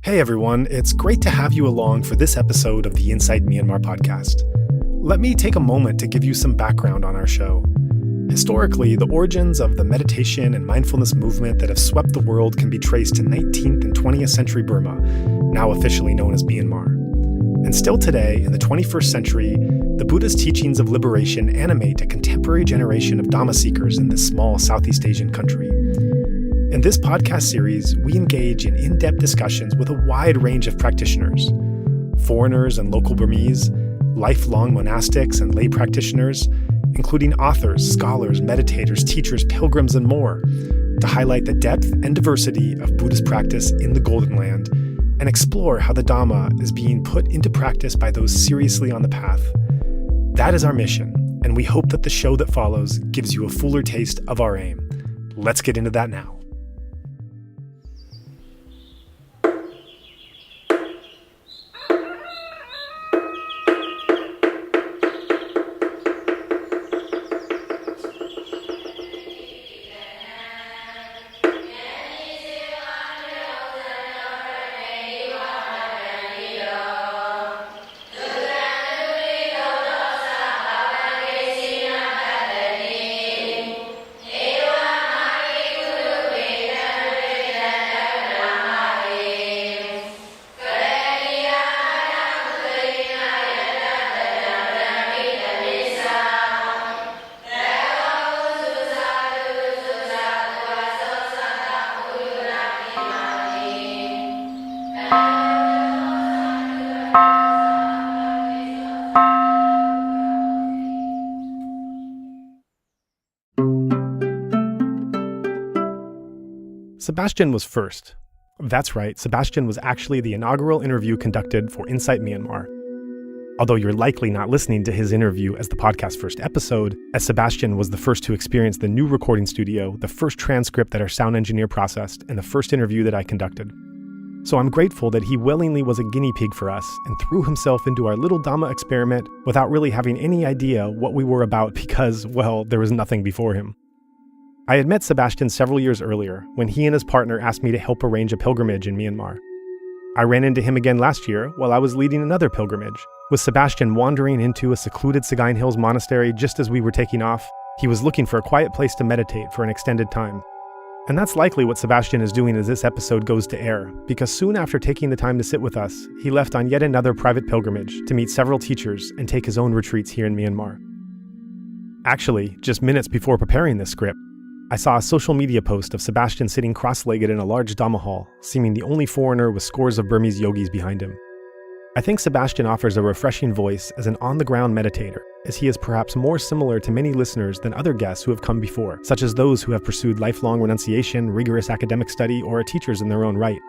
Hey everyone, it's great to have you along for this episode of the Inside Myanmar podcast. Let me take a moment to give you some background on our show. Historically, the origins of the meditation and mindfulness movement that have swept the world can be traced to 19th and 20th century Burma, now officially known as Myanmar. And still today, in the 21st century, the Buddha's teachings of liberation animate a contemporary generation of Dhamma seekers in this small Southeast Asian country. In this podcast series, we engage in in-depth discussions with a wide range of practitioners, foreigners and local Burmese, lifelong monastics and lay practitioners, including authors, scholars, meditators, teachers, pilgrims, and more, to highlight the depth and diversity of Buddhist practice in the Golden Land and explore how the Dhamma is being put into practice by those seriously on the path. That is our mission, and we hope that the show that follows gives you a fuller taste of our aim. Let's get into that now. Sebastien was first. That's right, Sebastien was actually the inaugural interview conducted for Insight Myanmar. Although you're likely not listening to his interview as the podcast's first episode, as Sebastien was the first to experience the new recording studio, the first transcript that our sound engineer processed, and the first interview that I conducted. So I'm grateful that he willingly was a guinea pig for us and threw himself into our little Dhamma experiment without really having any idea what we were about because, well, there was nothing before him. I had met Sebastien several years earlier when he and his partner asked me to help arrange a pilgrimage in Myanmar. I ran into him again last year while I was leading another pilgrimage, with Sebastien wandering into a secluded Sagaing Hills monastery just as we were taking off. He was looking for a quiet place to meditate for an extended time. And that's likely what Sebastien is doing as this episode goes to air, because soon after taking the time to sit with us, he left on yet another private pilgrimage to meet several teachers and take his own retreats here in Myanmar. Actually, just minutes before preparing this script, I saw a social media post of Sebastien sitting cross-legged in a large Dhamma hall, seeming the only foreigner with scores of Burmese yogis behind him. I think Sebastien offers a refreshing voice as an on-the-ground meditator, as he is perhaps more similar to many listeners than other guests who have come before, such as those who have pursued lifelong renunciation, rigorous academic study, or are teachers in their own right.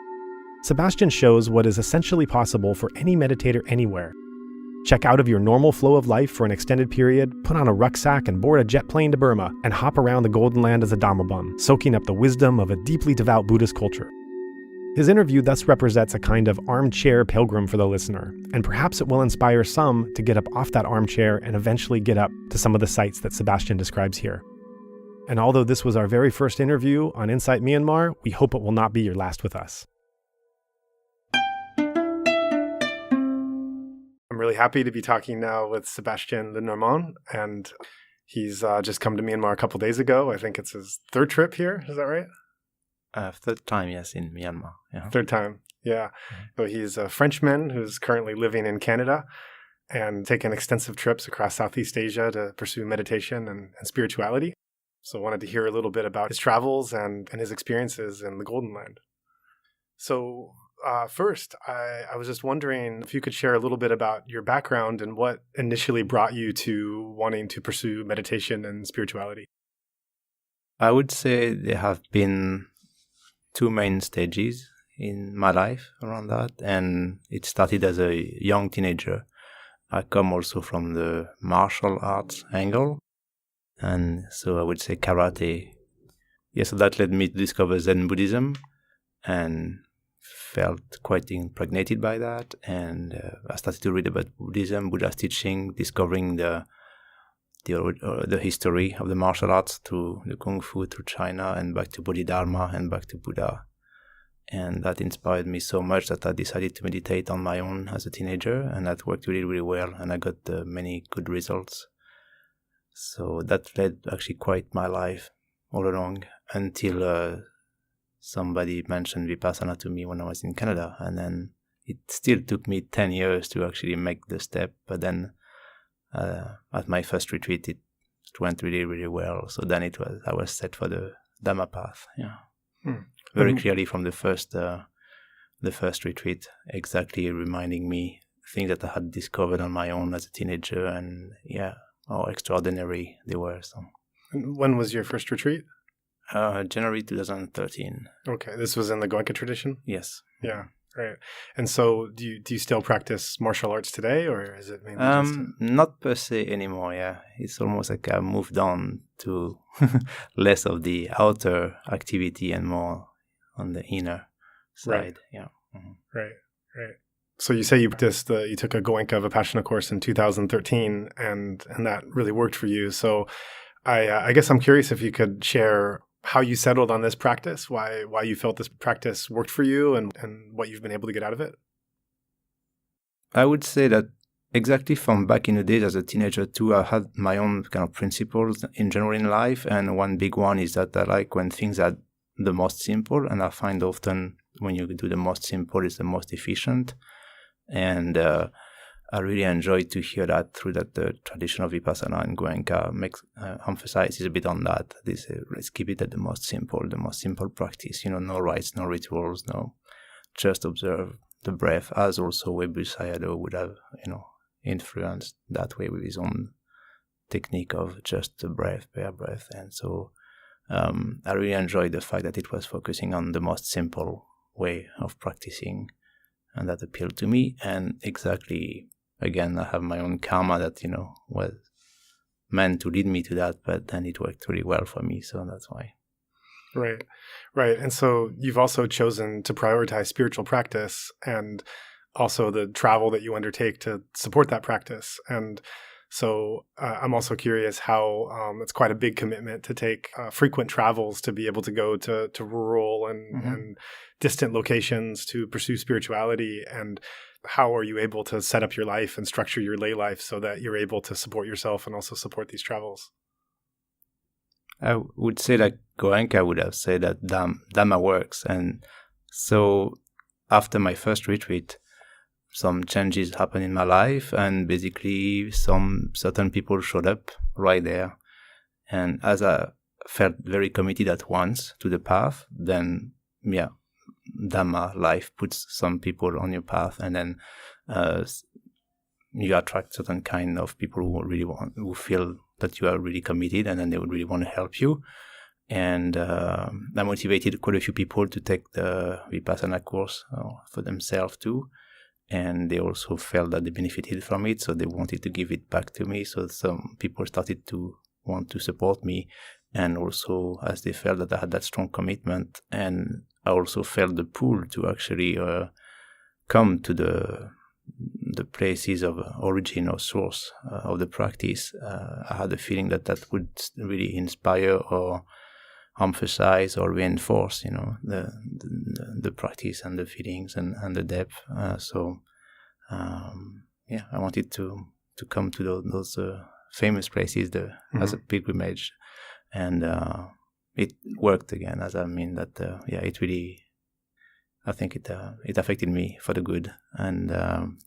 Sebastien shows what is essentially possible for any meditator anywhere. Check out of your normal flow of life for an extended period, put on a rucksack and board a jet plane to Burma, and hop around the Golden Land as a Dhamma bum, soaking up the wisdom of a deeply devout Buddhist culture. His interview thus represents a kind of armchair pilgrim for the listener, and perhaps it will inspire some to get up off that armchair and eventually get up to some of the sights that Sebastien describes here. And although this was our very first interview on Insight Myanmar, we hope it will not be your last with us. I'm really happy to be talking now with Sebastien Le Normand, and he's just come to Myanmar a couple days ago. I think it's his third trip here. Is that right? Third time, yes, in Myanmar. Yeah. Third time, yeah. So he's a Frenchman who's currently living in Canada and taken extensive trips across Southeast Asia to pursue meditation and spirituality. So I wanted to hear a little bit about his travels and his experiences in the Golden Land. So first, I was just wondering if you could share a little bit about your background and what initially brought you to wanting to pursue meditation and spirituality. I would say there have been two main stages in my life around that, and it started as a young teenager. I come also from the martial arts angle, and so I would say karate. Yes, so that led me to discover Zen Buddhism, and felt quite impregnated by that, and I started to read about Buddhism, Buddha's teaching, discovering the history of the martial arts through the Kung Fu, through China, and back to Bodhidharma, and back to Buddha. And that inspired me so much that I decided to meditate on my own as a teenager, and that worked really, really well, and I got many good results. So that led actually quite my life all along until somebody mentioned Vipassana to me when I was in Canada, and then it still took me 10 years to actually make the step, but then at my first retreat it went really, really well. So then I was set for the Dhamma path. Yeah. Very clearly from the first retreat, exactly reminding me things that I had discovered on my own as a teenager, and how extraordinary they were. So, when was your first retreat? January 2013. Okay, this was in the Goenka tradition? Yes. Yeah, right. And so do you still practice martial arts today, or is it mainly not per se anymore, yeah. It's almost like I moved on to less of the outer activity and more on the inner side. Right. Yeah. Mm-hmm. Right. So you say you took a Goenka Vipassana course in 2013, and that really worked for you. So I guess I'm curious if you could share how you settled on this practice, why you felt this practice worked for you, and what you've been able to get out of it. I would say that exactly from back in the days as a teenager too, I had my own kind of principles in general in life, and one big one is that I like when things are the most simple, and I find often when you do the most simple, it's the most efficient. And I really enjoyed to hear that through that the tradition of Vipassana and Goenka emphasizes a bit on that. Let's keep it at the most simple practice. No rites, no rituals, no, just observe the breath, as also Webu Sayadaw would have, influenced that way with his own technique of just the breath, bare breath. And so I really enjoyed the fact that it was focusing on the most simple way of practicing, and that appealed to me. And exactly, again, I have my own karma that, was meant to lead me to that, but then it worked really well for me, so that's why. Right. And so you've also chosen to prioritize spiritual practice and also the travel that you undertake to support that practice. And so I'm also curious how it's quite a big commitment to take frequent travels to be able to go to rural and distant locations to pursue spirituality. And how are you able to set up your life and structure your lay life so that you're able to support yourself and also support these travels? I would say that Goenka would have said that Dhamma works. And so after my first retreat, some changes happened in my life, and basically some certain people showed up right there. And as I felt very committed at once to the path, then, Dhamma life puts some people on your path, and then you attract certain kind of people who feel that you are really committed, and then they would really want to help you. And that motivated quite a few people to take the Vipassana course for themselves too. And they also felt that they benefited from it, so they wanted to give it back to me. So some people started to want to support me, and also as they felt that I had that strong commitment, and I also felt the pull to actually come to the places of origin or source of the practice. I had a feeling that would really inspire or emphasize or reinforce, the practice and the feelings and the depth. I wanted to come to those famous places as a pilgrimage, and it worked again. It really, I think it affected me for the good. And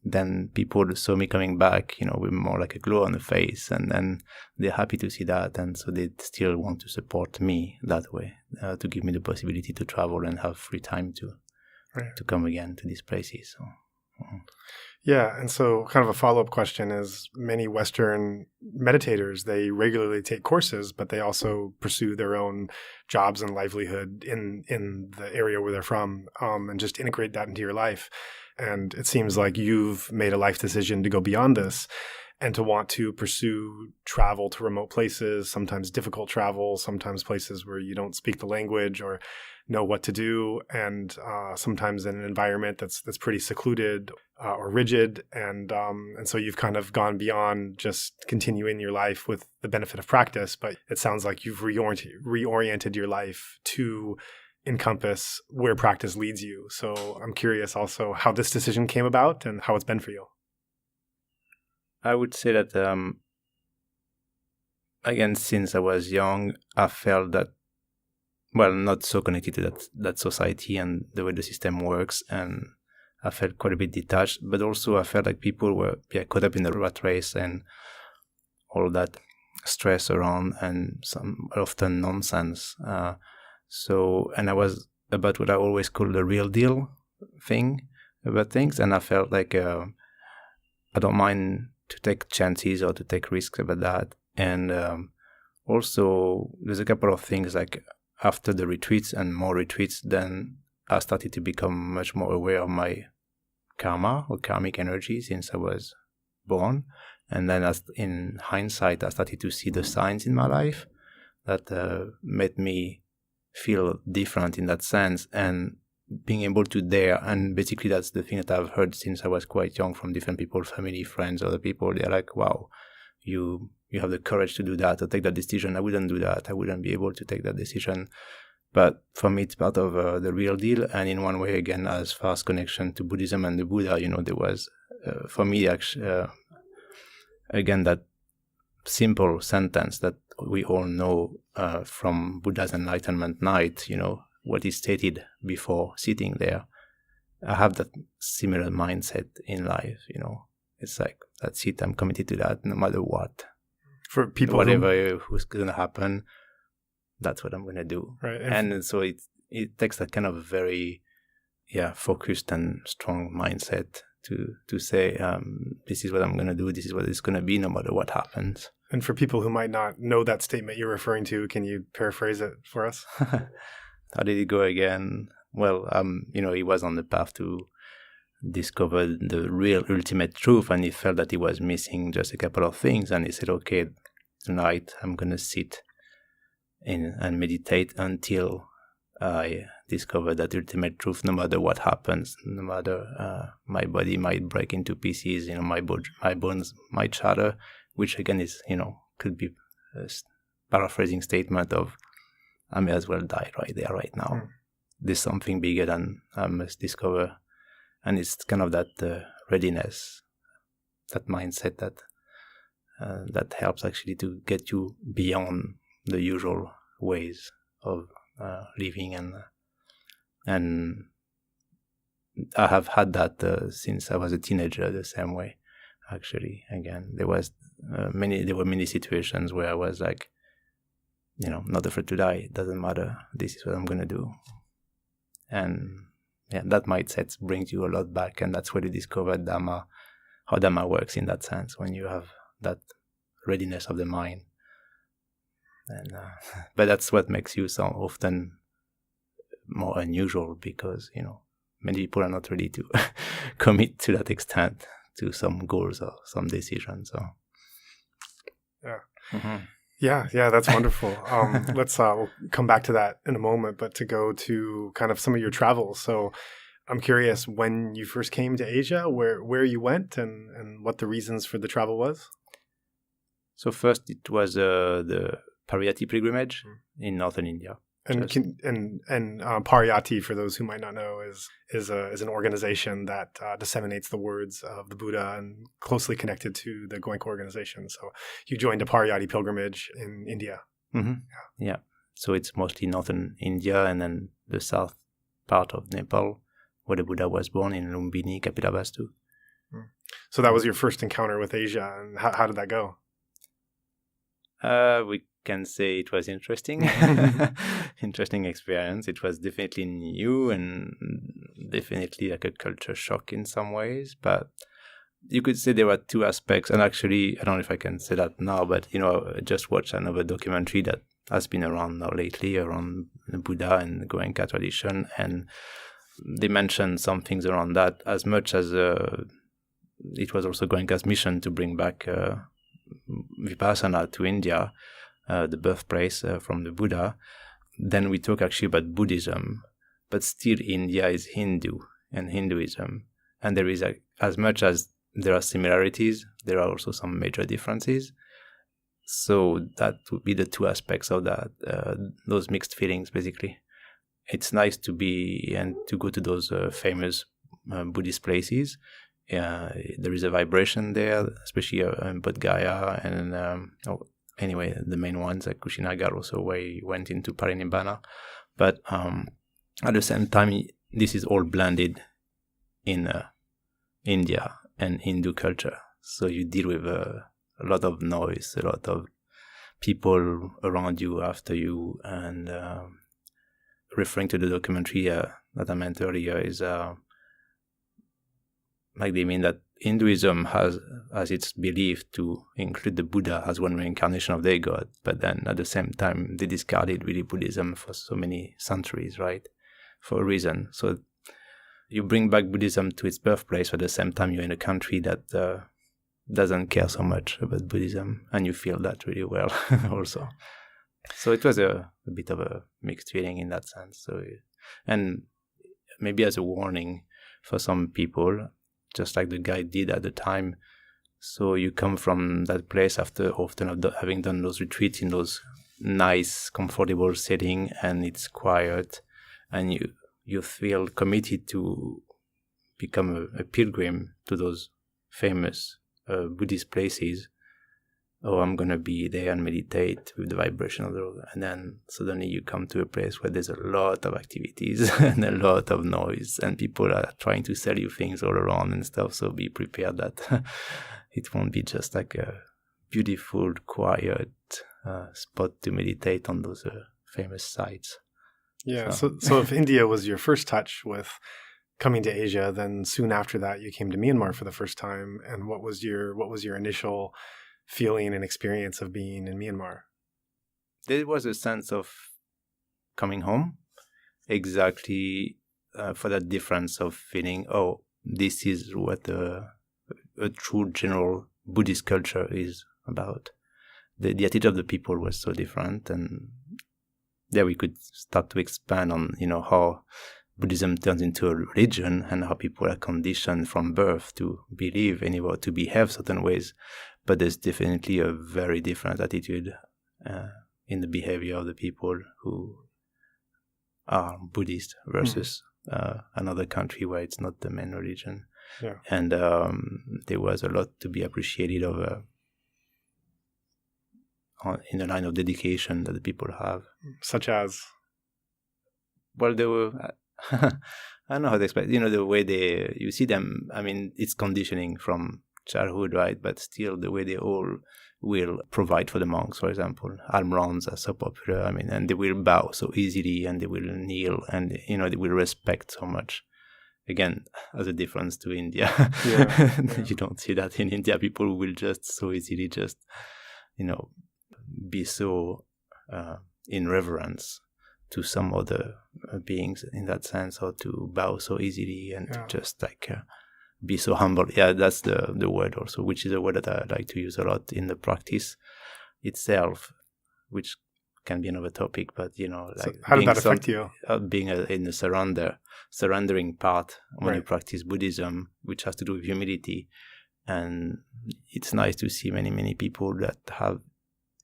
then people saw me coming back, with more like a glow on the face, and then they're happy to see that, and so they still want to support me that way, to give me the possibility to travel and have free time to come again to these places. So. Yeah, and so kind of a follow-up question is, many Western meditators, they regularly take courses, but they also pursue their own jobs and livelihood in the area where they're from, and just integrate that into your life. And it seems like you've made a life decision to go beyond this and to want to pursue travel to remote places, sometimes difficult travel, sometimes places where you don't speak the language or know what to do, and sometimes in an environment that's pretty secluded or rigid, and so you've kind of gone beyond just continuing your life with the benefit of practice, but it sounds like you've reoriented your life to encompass where practice leads you. So I'm curious also how this decision came about and how it's been for you. I would say that, again, since I was young, I felt that, well, not so connected to that society and the way the system works, and I felt quite a bit detached, but also I felt like people were caught up in the rat race and all that stress around and some often nonsense. And I was about what I always call the real deal thing about things, and I felt like I don't mind to take chances or to take risks about that. And also, there's a couple of things like after the retreats and more retreats, then I started to become much more aware of my karma or karmic energy since I was born. And then in hindsight, I started to see the signs in my life that made me feel different in that sense, and being able to dare. And basically that's the thing that I've heard since I was quite young from different people, family, friends, other people. They're like, wow, you have the courage to do that, to take that decision. I wouldn't do that. I wouldn't be able to take that decision. But for me, it's part of the real deal. And in one way, again, as far as connection to Buddhism and the Buddha, there was, for me, actually, again, that simple sentence that we all know from Buddha's Enlightenment Night, what he stated before sitting there. I have that similar mindset in life, It's like, that's it, I'm committed to that no matter what. For people whatever who's going to happen, that's what I'm going to do. Right. And so it takes that kind of very focused and strong mindset to say, this is what I'm going to do, this is what it's going to be no matter what happens. And for people who might not know that statement you're referring to, can you paraphrase it for us? How did it go again? Well, he was on the path to discover the real ultimate truth, and he felt that he was missing just a couple of things, and he said, okay, tonight I'm going to sit in and meditate until I discover that ultimate truth, no matter what happens, no matter my body might break into pieces, my bones might shatter, which again is, could be a paraphrasing statement of, I may as well die right there, right now. There's something bigger than I must discover. And it's kind of that readiness, that mindset that helps actually to get you beyond the usual ways of living. And I have had that since I was a teenager, the same way. Actually, again, there were many situations where I was like, not afraid to die. It doesn't matter. This is what I'm going to do. And that mindset brings you a lot back. And that's where you discover Dhamma, how Dhamma works in that sense, when you have that readiness of the mind. And but that's what makes you so often more unusual, because, many people are not ready to commit to that extent to some goals or some decisions. So, yeah. Mm-hmm. Yeah, that's wonderful. Let's we'll come back to that in a moment, but to go to kind of some of your travels. So I'm curious, when you first came to Asia, where you went and what the reasons for the travel was? So first it was the Pariyati pilgrimage in northern India. And Pariyati, for those who might not know, is an organization that disseminates the words of the Buddha and closely connected to the Goenka organization. So you joined a Pariyati pilgrimage in India. Mm-hmm. Yeah. So it's mostly northern India and then the south part of Nepal, where the Buddha was born in Lumbini, Kapilavastu. So that was your first encounter with Asia, and how did that go? We can say it was interesting. Interesting experience. It was definitely new and definitely like a culture shock in some ways, but you could say there were two aspects. And actually, I don't know if I can say that now, but I just watched another documentary that has been around now lately around the Buddha and the Goenka tradition, and they mentioned some things around that, as much as it was also Goenka's mission to bring back VIPASSANA to India, the birthplace from the Buddha. Then we talk actually about Buddhism, but still India is Hindu and Hinduism. And there is, as much as there are similarities, there are also some major differences. So that would be the two aspects of that, those mixed feelings, basically. it's nice to be and to go to those famous Buddhist places. There is a vibration there, especially in Bodh Gaya and anyway, the main ones like Kushinagar also, where he went into Parinibbana. But at the same time, this is all blended in India and Hindu culture. So you deal with a lot of noise, a lot of people around you, after you, and referring to the documentary that I meant earlier is like they mean that Hinduism has its belief to include the Buddha as one reincarnation of their god, but then at the same time they discarded really Buddhism for so many centuries, right? For a reason. So you bring back Buddhism to its birthplace, but at the same time you're in a country that doesn't care so much about Buddhism, and you feel that really well also. So it was a bit of a mixed feeling in that sense. So, and maybe as a warning for some people, just like the guy did at the time. So you come from that place after often having done those retreats in those nice, comfortable setting, and it's quiet, and you feel committed to become a pilgrim to those famous Buddhist places. Oh, I'm going to be there and meditate with the vibration of the road. And then suddenly you come to a place where there's a lot of activities and a lot of noise, and people are trying to sell you things all around and stuff. So be prepared that it won't be just like a beautiful, quiet spot to meditate on those famous sites. Yeah. So if India was your first touch with coming to Asia, then soon after that you came to Myanmar for the first time. And what was your initial feeling and experience of being in Myanmar? There was a sense of coming home, exactly for that difference of feeling, oh, this is what a true general Buddhist culture is about. The attitude of the people was so different, and there we could start to expand on, how Buddhism turns into a religion and how people are conditioned from birth to believe anywhere, to behave certain ways. But there's definitely a very different attitude in the behavior of the people who are Buddhist versus another country where it's not the main religion. Yeah. And there was a lot to be appreciated of in the line of dedication that the people have. Such as? Well, they were... I don't know how to explain. The way you see them, I mean, it's conditioning from childhood, right? But still, the way they all will provide for the monks, for example. Almorans are so popular, and they will bow so easily, and they will kneel, and, they will respect so much. Again, as a difference to India. Yeah. You don't see that in India. People will just so easily be so in reverence to some other beings in that sense, or to bow so easily and to just be so humble. Yeah, that's the word also, which is a word that I like to use a lot in the practice itself, which can be another topic, but so how did that affect you? Being in the surrendering part when you practice Buddhism, which has to do with humility. And it's nice to see many people that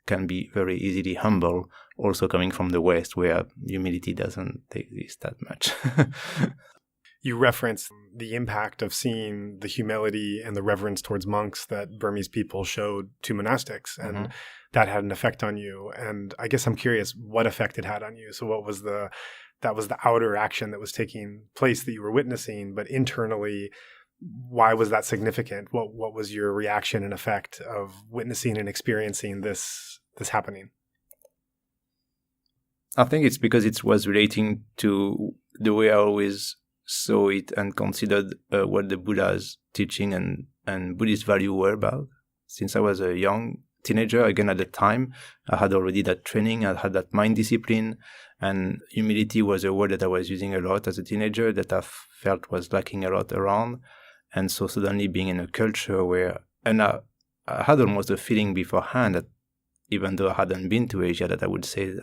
can be very easily humble, also coming from the West, where humility doesn't exist that much. You referenced the impact of seeing the humility and the reverence towards monks that Burmese people showed to monastics, and that had an effect on you. And I guess I'm curious what effect it had on you. So what was the outer action that was taking place that you were witnessing, but internally, why was that significant? What was your reaction and effect of witnessing and experiencing this happening? I think it's because it was relating to the way I always saw it and considered what the Buddha's teaching and Buddhist value were about. Since I was a young teenager, again at the time, I had already that training, I had that mind discipline, and humility was a word that I was using a lot as a teenager that I felt was lacking a lot around. And so suddenly being in a culture where, and I had almost a feeling beforehand that even though I hadn't been to Asia, that I would say,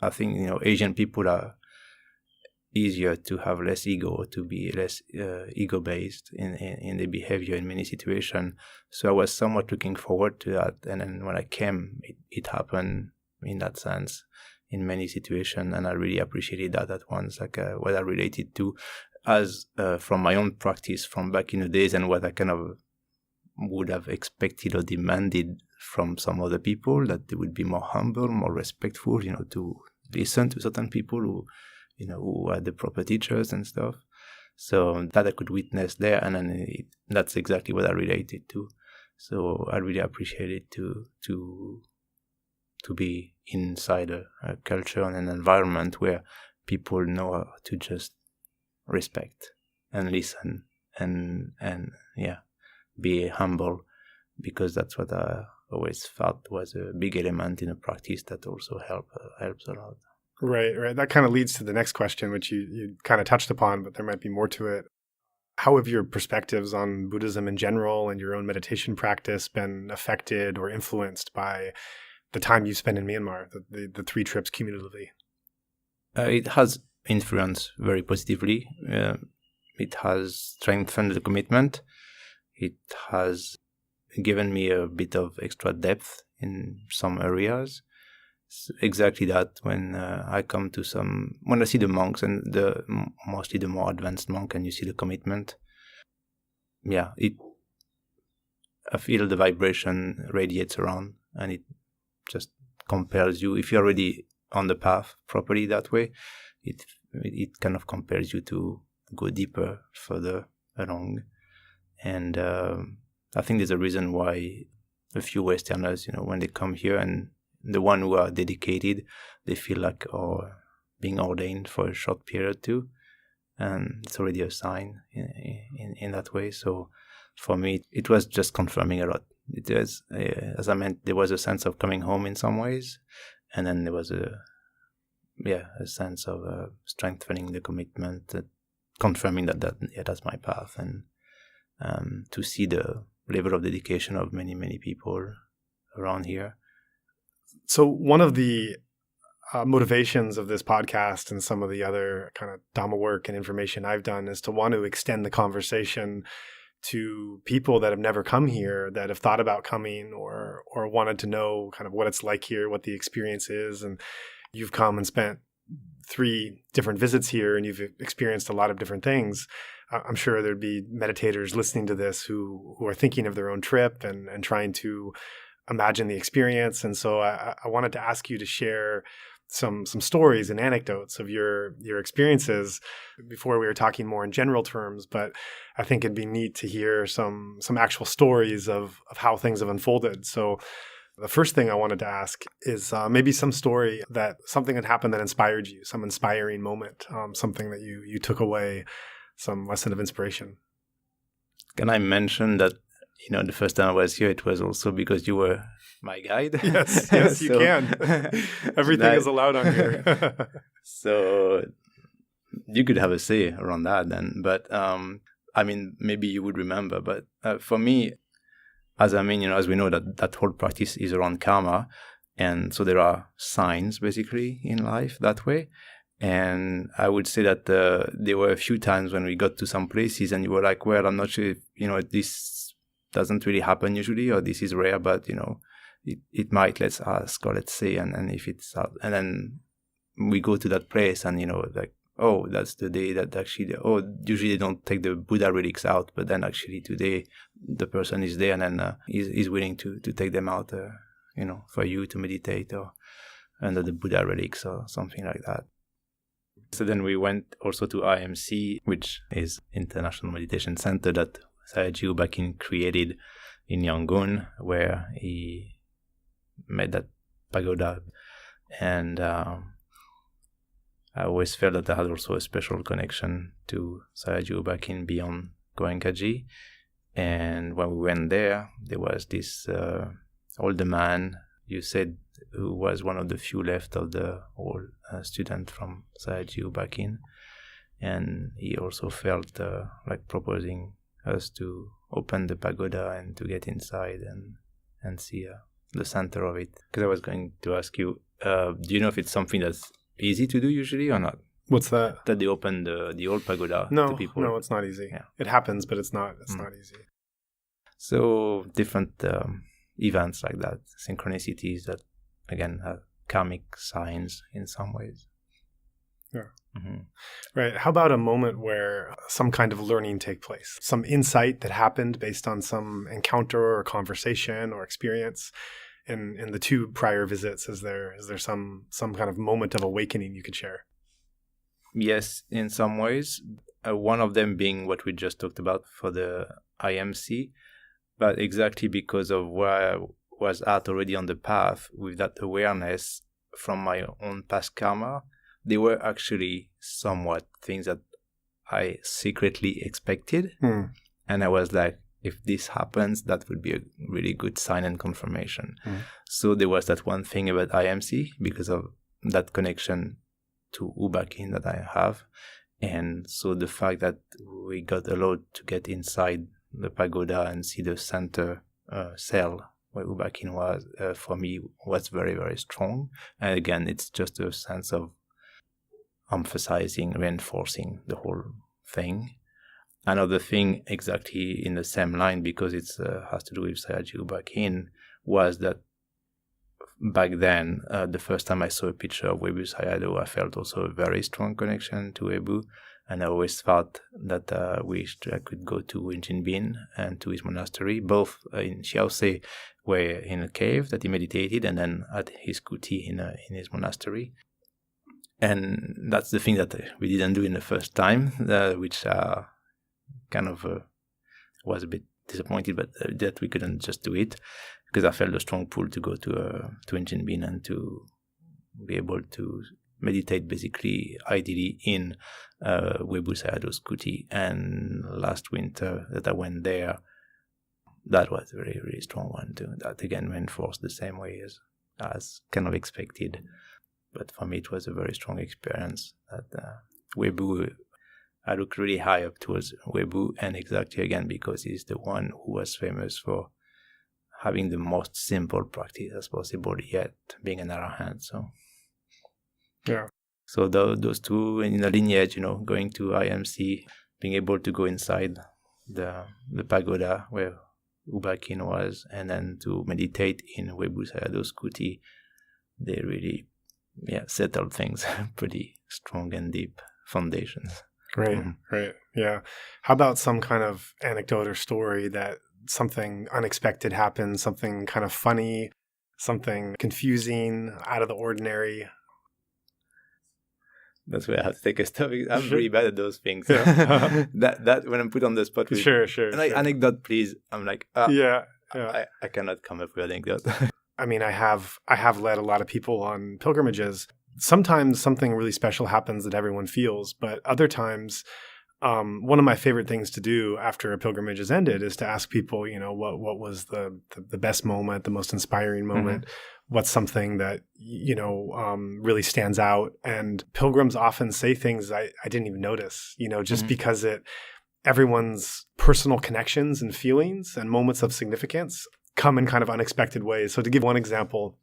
I think, Asian people are easier to have less ego, to be less ego-based in their behavior in many situations. So I was somewhat looking forward to that. And then when I came, it happened in that sense, in many situations, and I really appreciated that at once, like what I related to as from my own practice from back in the days, and what I kind of would have expected or demanded from some other people, that they would be more humble, more respectful, to listen to certain people who are the proper teachers and stuff. So that I could witness there, and then that's exactly what I related to. So I really appreciate it to be inside a culture and an environment where people know how to just respect and listen and be humble, because that's what I always felt was a big element in a practice that also helps a lot. Right. That kind of leads to the next question, which you kind of touched upon, but there might be more to it. How have your perspectives on Buddhism in general and your own meditation practice been affected or influenced by the time you spent in Myanmar, the 3 trips cumulatively? It has influenced very positively. It has strengthened the commitment. It has given me a bit of extra depth in some areas. Exactly that. When I see the monks and mostly the more advanced monk, and you see the commitment, I feel the vibration radiates around, and it just compels you. If you're already on the path properly that way, it kind of compels you to go deeper, further along. And I think there's a reason why a few Westerners, when they come here, and the one who are dedicated, they feel like being ordained for a short period too, and it's already a sign in that way. So for me, it was just confirming a lot. It was, as I meant, there was a sense of coming home in some ways, and then there was a sense of strengthening the commitment, confirming that's my path, and to see the level of dedication of many, many people around here. So one of the motivations of this podcast and some of the other kind of Dhamma work and information I've done is to want to extend the conversation to people that have never come here, that have thought about coming or wanted to know kind of what it's like here, what the experience is. And you've come and spent 3 different visits here, and you've experienced a lot of different things. I'm sure there'd be meditators listening to this who are thinking of their own trip and trying to imagine the experience. And so I wanted to ask you to share some stories and anecdotes of your experiences. Before we were talking more in general terms, but I think it'd be neat to hear some actual stories of how things have unfolded. So the first thing I wanted to ask is maybe something that happened that inspired you, some inspiring moment, something that you took away, some lesson of inspiration. Can I mention that, the first time I was here, it was also because you were my guide? Yes, you can. Everything is allowed on here. So you could have a say around that then. But, maybe you would remember. But for me, as we know that whole practice is around karma. And so there are signs, basically, in life that way. And I would say that there were a few times when we got to some places and you were like, well, I'm not sure if, this doesn't really happen usually, or this is rare, but, it might, let's ask, or let's say, and if it's out. And then we go to that place and, like, oh, that's the day that actually, usually they don't take the Buddha relics out, but then actually today the person is there and then is willing to take them out, for you to meditate or under the Buddha relics or something like that. So then we went also to IMC, which is International Meditation Center that Sayagyi Bakin created in Yangon, where he made that pagoda. And I always felt that I had also a special connection to Sayagyi Bakin beyond Goenka. And when we went there was this older man, you said, who was one of the few left of the old student from Sayagyi Bakin. And he also felt like proposing us to open the pagoda and to get inside and see the center of it. Because I was going to ask you, do you know if it's something that's easy to do usually or not? What's that? That they open the old pagoda to people? No, it's not easy. Yeah. It happens, but it's not easy. So different events like that, synchronicities that, again, karmic signs in some ways. Yeah. Mm-hmm. Right. How about a moment where some kind of learning take place? Some insight that happened based on some encounter or conversation or experience in the 2 prior visits? Is there some kind of moment of awakening you could share? Yes, in some ways. One of them being what we just talked about for the IMC, but exactly because of where I was at already on the path with that awareness from my own past karma, they were actually somewhat things that I secretly expected. And I was like, if this happens, that would be a really good sign and confirmation. So there was that one thing about IMC because of that connection to Ubakin that I have. And so the fact that we got allowed to get inside the pagoda and see the center cell where Ubakin was, for me, was very, very strong. And again, it's just a sense of emphasizing, reinforcing the whole thing. Another thing exactly in the same line, because it has to do with Sayagyi Ubakin, was that back then, the first time I saw a picture of Webu Sayadaw, I felt also a very strong connection to Webu. And I always thought that I wished I could go to Jinbin and to his monastery, both in Xiaosei, where in a cave that he meditated, and then at his kuti in his monastery. And that's the thing that we didn't do in the first time, which kind of was a bit disappointed, but that we couldn't just do it, because I felt a strong pull to go to Jinbin and to be able to meditate basically, ideally, in Webu Sayadaw's kuti. And last winter that I went there, that was a very, very strong one too. That again reinforced the same way as kind of expected. But for me, it was a very strong experience. That Webu, I looked really high up towards Webu, and exactly again because he's the one who was famous for having the most simple practice as possible, yet being an arahant. So yeah. So those 2 in the lineage, going to IMC, being able to go inside the pagoda where Ubakin was, and then to meditate in Webu Sayadaw's kuti, they really settled things pretty strong and deep foundations. Great, great. Yeah. How about some kind of anecdote or story that something unexpected happened, something kind of funny, something confusing, out of the ordinary? That's where I have to take a step. I'm Sure. really bad at those things. Yeah. that when I'm put on the spot with Sure. anecdote, please. I'm like, Yeah. I cannot come up with anecdote. I mean, I have led a lot of people on pilgrimages. Sometimes something really special happens that everyone feels, but other times, one of my favorite things to do after a pilgrimage is ended is to ask people, what was the best moment, the most inspiring moment, what's something that, really stands out. And pilgrims often say things I didn't even notice, just because everyone's personal connections and feelings and moments of significance come in kind of unexpected ways. So to give one example,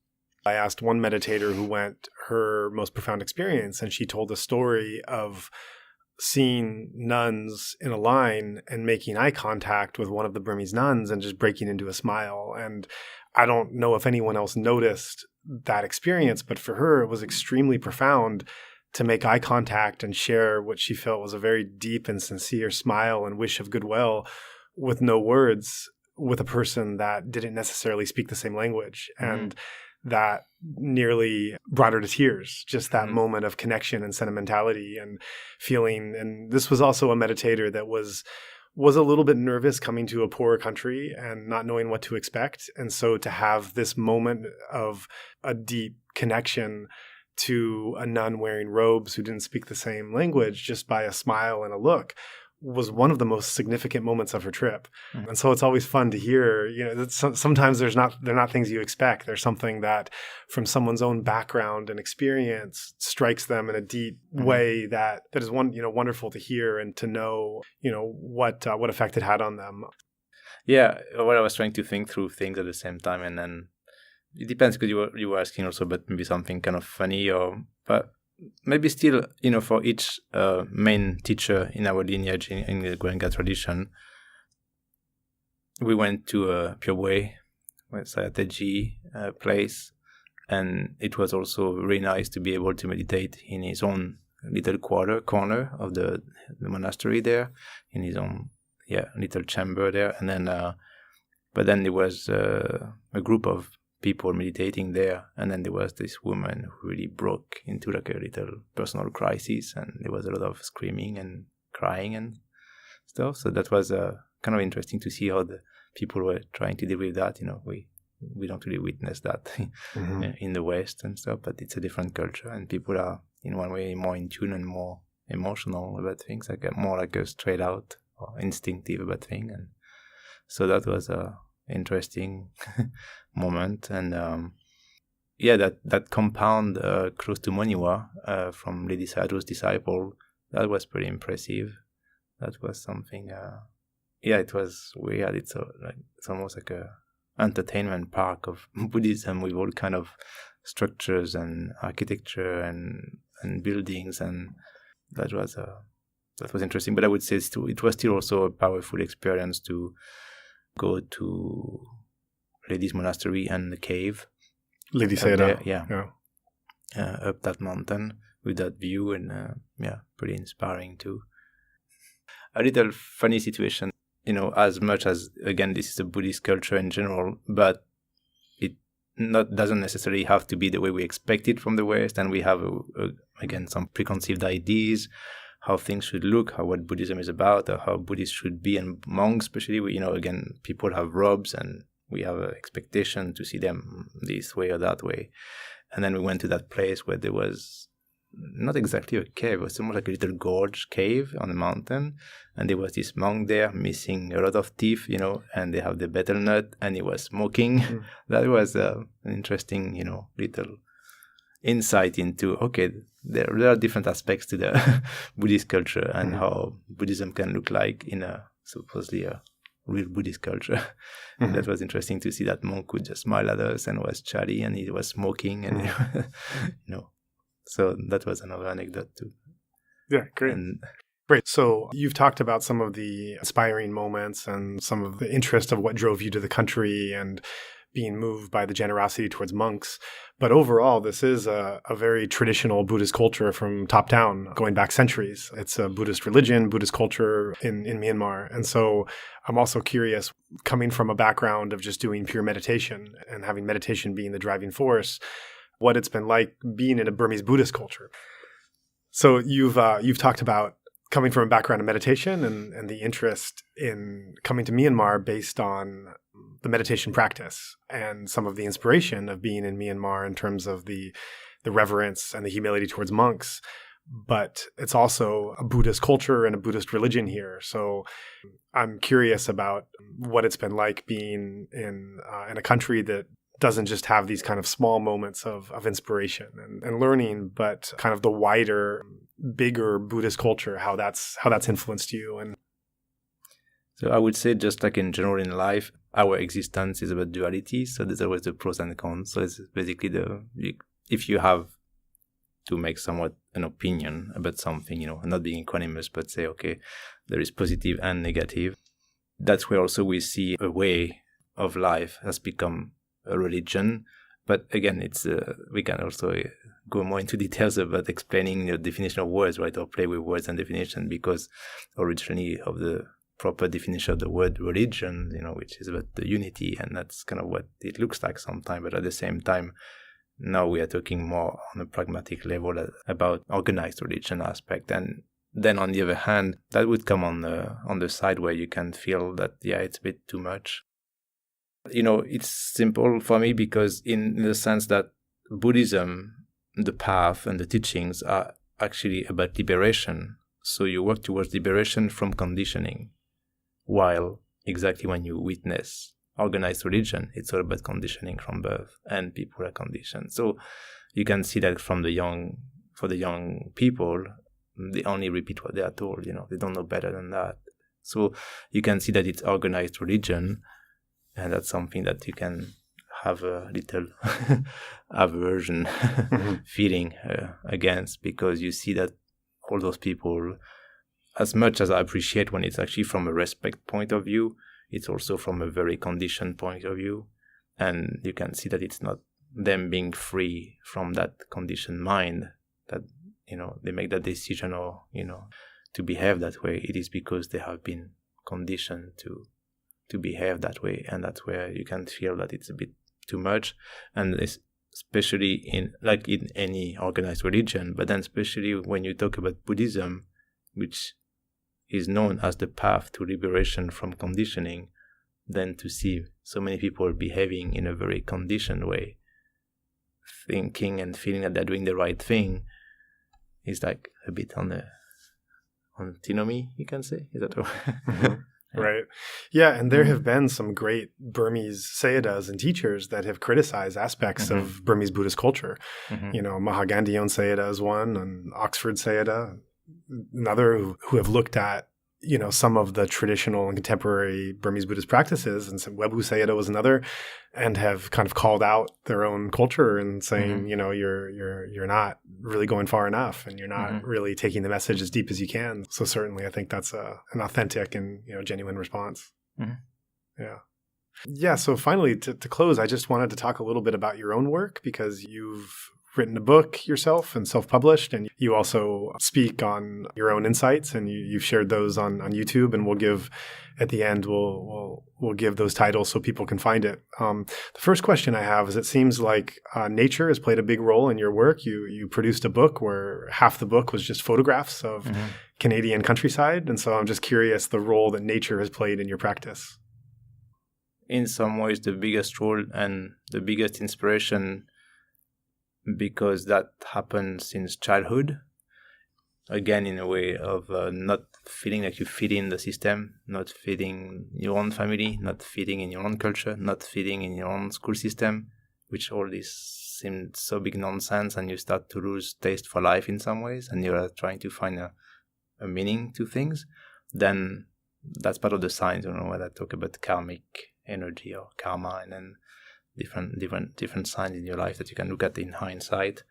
I asked one meditator who went her most profound experience, and she told a story of seeing nuns in a line and making eye contact with one of the Burmese nuns and just breaking into a smile. And I don't know if anyone else noticed that experience, but for her, it was extremely profound to make eye contact and share what she felt was a very deep and sincere smile and wish of goodwill with no words, with a person that didn't necessarily speak the same language. And that nearly brought her to tears, just that moment of connection and sentimentality and feeling. And this was also a meditator that was a little bit nervous coming to a poorer country and not knowing what to expect. And so to have this moment of a deep connection to a nun wearing robes who didn't speak the same language just by a smile and a look was one of the most significant moments of her trip. And so it's always fun to hear, that sometimes they're not things you expect. There's something that from someone's own background and experience strikes them in a deep way that is wonderful to hear and to know, what effect it had on them. Yeah, what I was trying to think through things at the same time, and then it depends, because you were asking also about maybe something kind of funny, but maybe still, for each main teacher in our lineage in the Goenka tradition, we went to a Pure Way, Sayateji place, And it was also really nice to be able to meditate in his own little corner of the monastery there, in his own little chamber there. And then, but then there was a group of people meditating there, and then there was this woman who really broke into like a little personal crisis, and there was a lot of screaming and crying and stuff. So that was kind of interesting to see how the people were trying to deal with that. We don't really witness that in the West and stuff, but it's a different culture, and people are in one way more in tune and more emotional about things, like more like a straight out or instinctive about thing. And so that was a interesting moment. And that compound close to Moniwa from Lady Sayadaw's disciple, that was pretty impressive. That was something. It was weird. It's almost like a entertainment park of Buddhism with all kind of structures and architecture and buildings, and that was interesting. But I would say it was still also a powerful experience to go to Lady's Monastery and the cave. Lady Sayadaw. Up that mountain with that view, and pretty inspiring too. A little funny situation, as much as, again, this is a Buddhist culture in general, but it doesn't necessarily have to be the way we expect it from the West, and we have, again, some preconceived ideas, how things should look, what Buddhism is about, or how Buddhists should be, and monks especially. Again, people have robes, and we have an expectation to see them this way or that way. And then we went to that place where there was not exactly a cave, it was almost like a little gorge cave on the mountain, and there was this monk there missing a lot of teeth, and they have the betel nut, and he was smoking. That was an interesting, little insight into, okay, there are different aspects to the Buddhist culture, and how Buddhism can look like in a supposedly a real Buddhist culture. That was interesting to see that monk would just smile at us and was chatty, and he was smoking, and so that was another anecdote too. Yeah, great. Great. So you've talked about some of the inspiring moments and some of the interest of what drove you to the country and being moved by the generosity towards monks. But overall, this is a very traditional Buddhist culture from top down, going back centuries. It's a Buddhist religion, Buddhist culture in Myanmar. And so I'm also curious, coming from a background of just doing pure meditation and having meditation being the driving force, what it's been like being in a Burmese Buddhist culture. So you've talked about coming from a background of meditation and the interest in coming to Myanmar based on the meditation practice and some of the inspiration of being in Myanmar in terms of the reverence and the humility towards monks. But it's also a Buddhist culture and a Buddhist religion here. So I'm curious about what it's been like being in a country that doesn't just have these kind of small moments of inspiration and learning, but kind of the wider, bigger Buddhist culture, how that's influenced you. And so I would say, just like in general in life, our existence is about duality. So there's always the pros and the cons. So it's basically if you have to make somewhat an opinion about something, not being equanimous, but say, okay, there is positive and negative. That's where also we see a way of life has become a religion. But again, it's we can also go more into details about explaining the definition of words, right, or play with words and definition, because originally of the proper definition of the word religion, which is about the unity, and that's kind of what it looks like sometimes. But at the same time, now we are talking more on a pragmatic level about organized religion aspect. And then on the other hand, that would come on the side where you can feel that, it's a bit too much. It's simple for me because in the sense that Buddhism, the path and the teachings are actually about liberation. So you work towards liberation from conditioning, while exactly when you witness organized religion, it's all about conditioning from birth, and people are conditioned. So you can see that for the young people, they only repeat what they are told, they don't know better than that. So you can see that it's organized religion. And that's something that you can have a little aversion feeling against, because you see that all those people, as much as I appreciate when it's actually from a respect point of view, it's also from a very conditioned point of view. And you can see that it's not them being free from that conditioned mind, that, they make that decision or, to behave that way, it is because they have been conditioned to behave that way. And that's where you can feel that it's a bit too much. And especially in any organized religion, but then especially when you talk about Buddhism, which is known as the path to liberation from conditioning, then to see so many people behaving in a very conditioned way, thinking and feeling that they're doing the right thing, is like a bit on antinomy, you can say. Is that right? Mm-hmm. Yeah. Right. Yeah, and there have been some great Burmese Sayadaws and teachers that have criticized aspects of Burmese Buddhist culture. Mahagandhiyon Sayadaw is one, and Oxford Sayadaw, another, who have looked at, some of the traditional and contemporary Burmese Buddhist practices, and Webu Sayadaw was another, and have kind of called out their own culture and saying, you're not really going far enough, and you're not really taking the message as deep as you can. So certainly, I think that's an authentic and genuine response. Yeah. Yeah. So finally, to close, I just wanted to talk a little bit about your own work, because you've written a book yourself and self-published, and you also speak on your own insights, and you've shared those on YouTube, and we'll give at the end, we'll give those titles so people can find it. The first question I have is, it seems like nature has played a big role in your work. You produced a book where half the book was just photographs of Canadian countryside, and so I'm just curious the role that nature has played in your practice. In some ways, the biggest role and the biggest inspiration, because that happened since childhood. Again, in a way of not feeling like you fit in the system, not fitting your own family, not fitting in your own culture, not fitting in your own school system, which all this seemed so big nonsense, and you start to lose taste for life in some ways, and you're trying to find a meaning to things. Then that's part of the science, when I talk about karmic energy or karma, and then different signs in your life that you can look at in hindsight.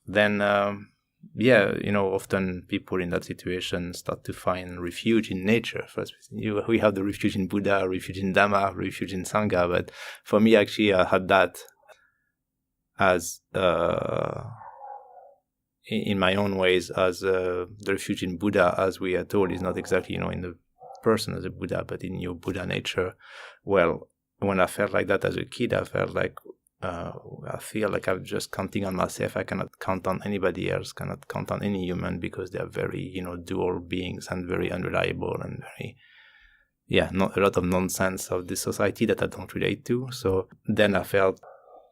Then, often people in that situation start to find refuge in nature. First, we have the refuge in Buddha, refuge in Dhamma, refuge in Sangha. But for me, actually, I had that as, in my own ways, as the refuge in Buddha, as we are told, is not exactly, in the person as a Buddha, but in your Buddha nature. Well, when I felt like that as a kid, I felt like I feel like I'm just counting on myself. I cannot count on anybody else, cannot count on any human, because they are very, dual beings and very unreliable and very, not a lot of nonsense of the society that I don't relate to. So then I felt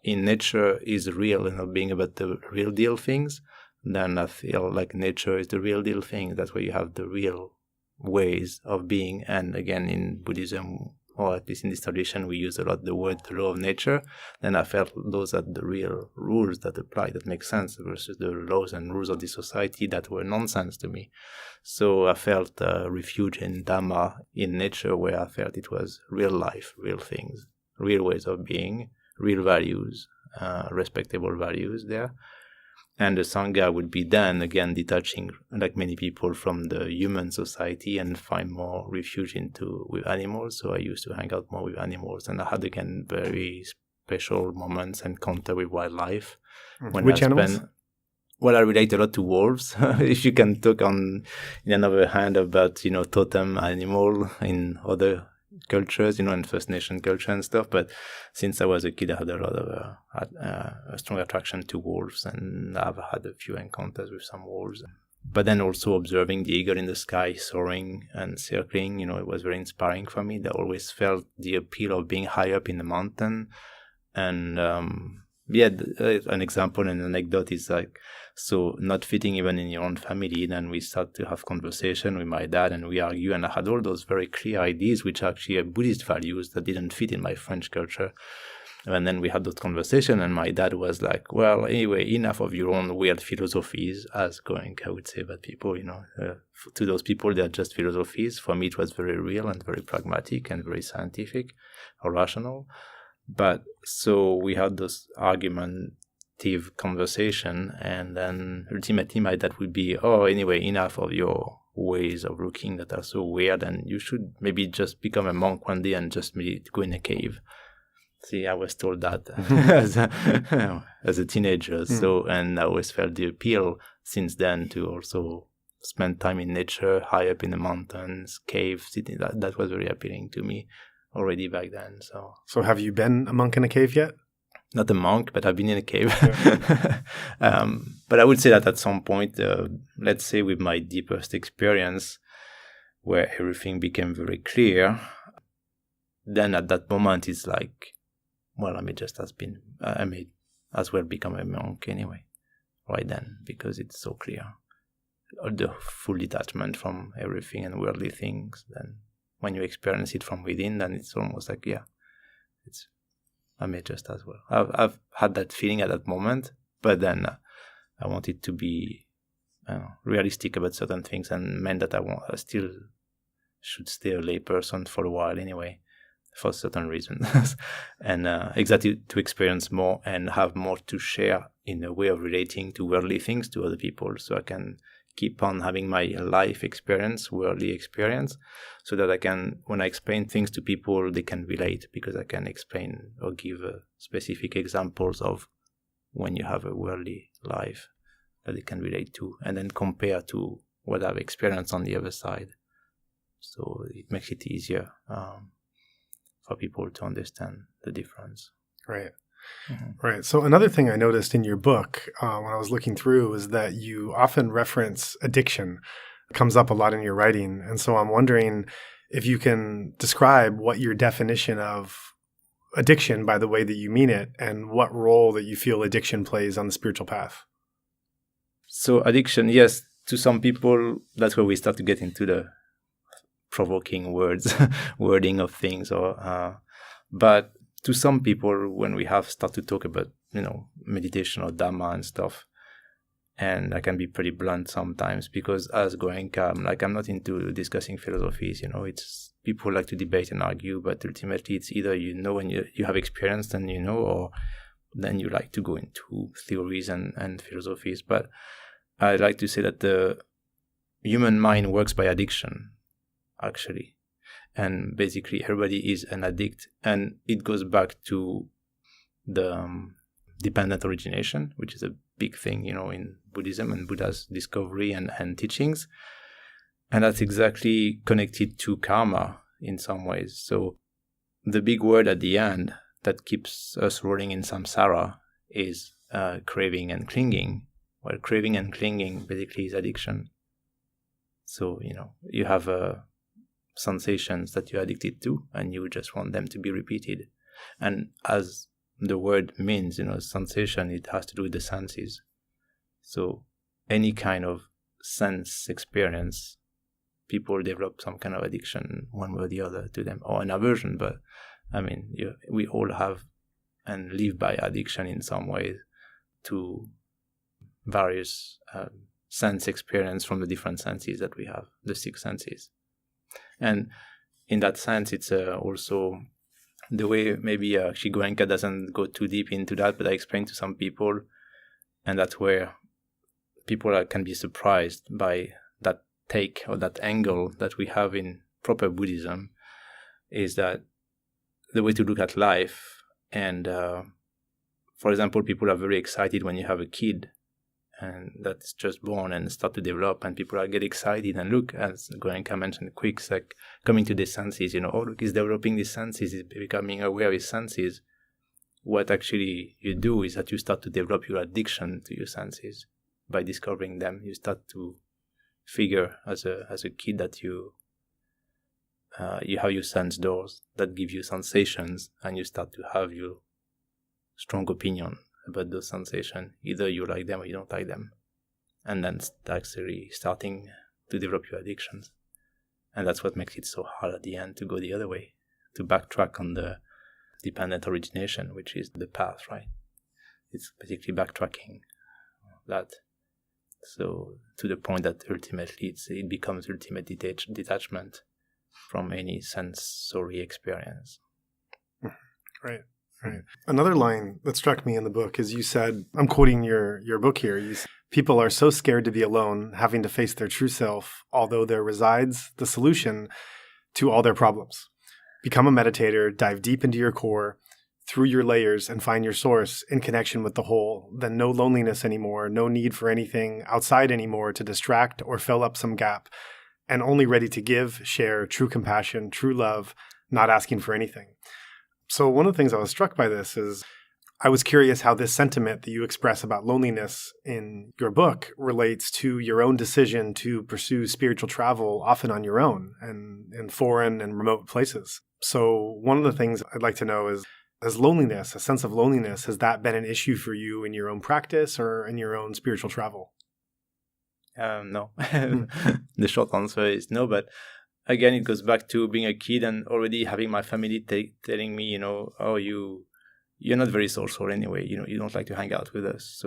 in nature is real, being about the real deal things. Then I feel like nature is the real deal thing. That's where you have the real ways of being. And again, in Buddhism, or at least in this tradition, we use a lot the word the law of nature. Then I felt those are the real rules that apply, that make sense, versus the laws and rules of the society that were nonsense to me. So I felt refuge in Dhamma, in nature, where I felt it was real life, real things, real ways of being, real values, respectable values there. And the Sangha would be then, again, detaching, like many people, from the human society and find more refuge with animals. So I used to hang out more with animals. And I had, again, very special moments, encounter with wildlife. Which animals? Well, I relate a lot to wolves. If you can talk on, in another hand, about, totem animal in other cultures, and First Nation culture and stuff. But since I was a kid, I had a lot of a strong attraction to wolves, and I've had a few encounters with some wolves. But then also observing the eagle in the sky, soaring and circling, it was very inspiring for me. I always felt the appeal of being high up in the mountain. And an example and anecdote is like, so not fitting even in your own family, then we start to have conversation with my dad, and we argue, and I had all those very clear ideas, which actually are Buddhist values that didn't fit in my French culture. And then we had those conversation, and my dad was like, well, anyway, enough of your own weird philosophies, as Goenka would say, but people, to those people, they're just philosophies. For me, it was very real and very pragmatic and very scientific or rational. But so we had this argumentative conversation, and then ultimately my dad would be, anyway, enough of your ways of looking that are so weird, and you should maybe just become a monk one day and just maybe go in a cave. See, I was told that as a teenager. So, and I always felt the appeal since then to also spend time in nature, high up in the mountains, caves. That was very appealing to me already back then. So have you been a monk in a cave yet? Not a monk, but I've been in a cave. But I would say that at some point, let's say with my deepest experience, where everything became very clear, then at that moment it's like, well, I may as well become a monk anyway, right then, because it's so clear. The full detachment from everything and worldly things. Then when you experience it from within, then it's almost like, I may just as well. I've had that feeling at that moment, but then I wanted to be realistic about certain things, and meant that I still should stay a lay person for a while anyway, for certain reasons, and exactly to experience more and have more to share in a way of relating to worldly things to other people, so I can keep on having my life experience, worldly experience, so that I can, when I explain things to people, they can relate, because I can explain or give specific examples of when you have a worldly life that they can relate to, and then compare to what I've experienced on the other side. So it makes it easier for people to understand the difference. Right. Mm-hmm. Right. So another thing I noticed in your book when I was looking through is that you often reference addiction. It comes up a lot in your writing. And so I'm wondering if you can describe what your definition of addiction by the way that you mean it, and what role that you feel addiction plays on the spiritual path. So addiction, yes, to some people, that's where we start to get into the provoking wording of things, but to some people, when we have started to talk about, meditation or Dhamma and stuff, and I can be pretty blunt sometimes, because as Goenka, I'm not into discussing philosophies, it's people like to debate and argue, but ultimately it's either when you have experienced and or then you like to go into theories and philosophies. But I like to say that the human mind works by addiction, actually. And basically everybody is an addict, and it goes back to the dependent origination, which is a big thing, in Buddhism and Buddha's discovery and teachings. And that's exactly connected to karma in some ways. So the big word at the end that keeps us rolling in samsara is craving and clinging. Well, craving and clinging basically is addiction. So, you have sensations that you're addicted to, and you just want them to be repeated. And as the word means, sensation, it has to do with the senses. So any kind of sense experience, people develop some kind of addiction one way or the other to them, or an aversion. But we all have and live by addiction in some ways to various sense experience from the different senses that we have, the 6 senses. And in that sense, it's also the way maybe actually Goenka doesn't go too deep into that, but I explain to some people, and that's where people can be surprised by that take or that angle that we have in proper Buddhism, is that the way to look at life. And for example, people are very excited when you have a kid and that's just born and start to develop, and people get excited and look, as Goenka mentioned, quick, like coming to the senses, look, he's developing these senses, he's becoming aware of his senses. What actually you do is that you start to develop your addiction to your senses. By discovering them, you start to figure as a kid that you have your sense doors that give you sensations, and you start to have your strong opinion about those sensations. Either you like them or you don't like them. And then actually starting to develop your addictions. And that's what makes it so hard at the end to go the other way, to backtrack on the dependent origination, which is the path, right? It's basically backtracking that. So to the point that ultimately it becomes ultimate detachment from any sensory experience. Right. Right. Another line that struck me in the book is you said, I'm quoting your book here, you said, people are so scared to be alone, having to face their true self, although there resides the solution to all their problems. Become a meditator, dive deep into your core, through your layers and find your source in connection with the whole, then no loneliness anymore, no need for anything outside anymore to distract or fill up some gap, and only ready to give, share true compassion, true love, not asking for anything. So one of the things I was struck by this is I was curious how this sentiment that you express about loneliness in your book relates to your own decision to pursue spiritual travel, often on your own and in foreign and remote places. So one of the things I'd like to know is, has loneliness, a sense of loneliness, has that been an issue for you in your own practice or in your own spiritual travel? No. The short answer is no, but again, it goes back to being a kid and already having my family telling me, oh, you're not very social anyway, you don't like to hang out with us.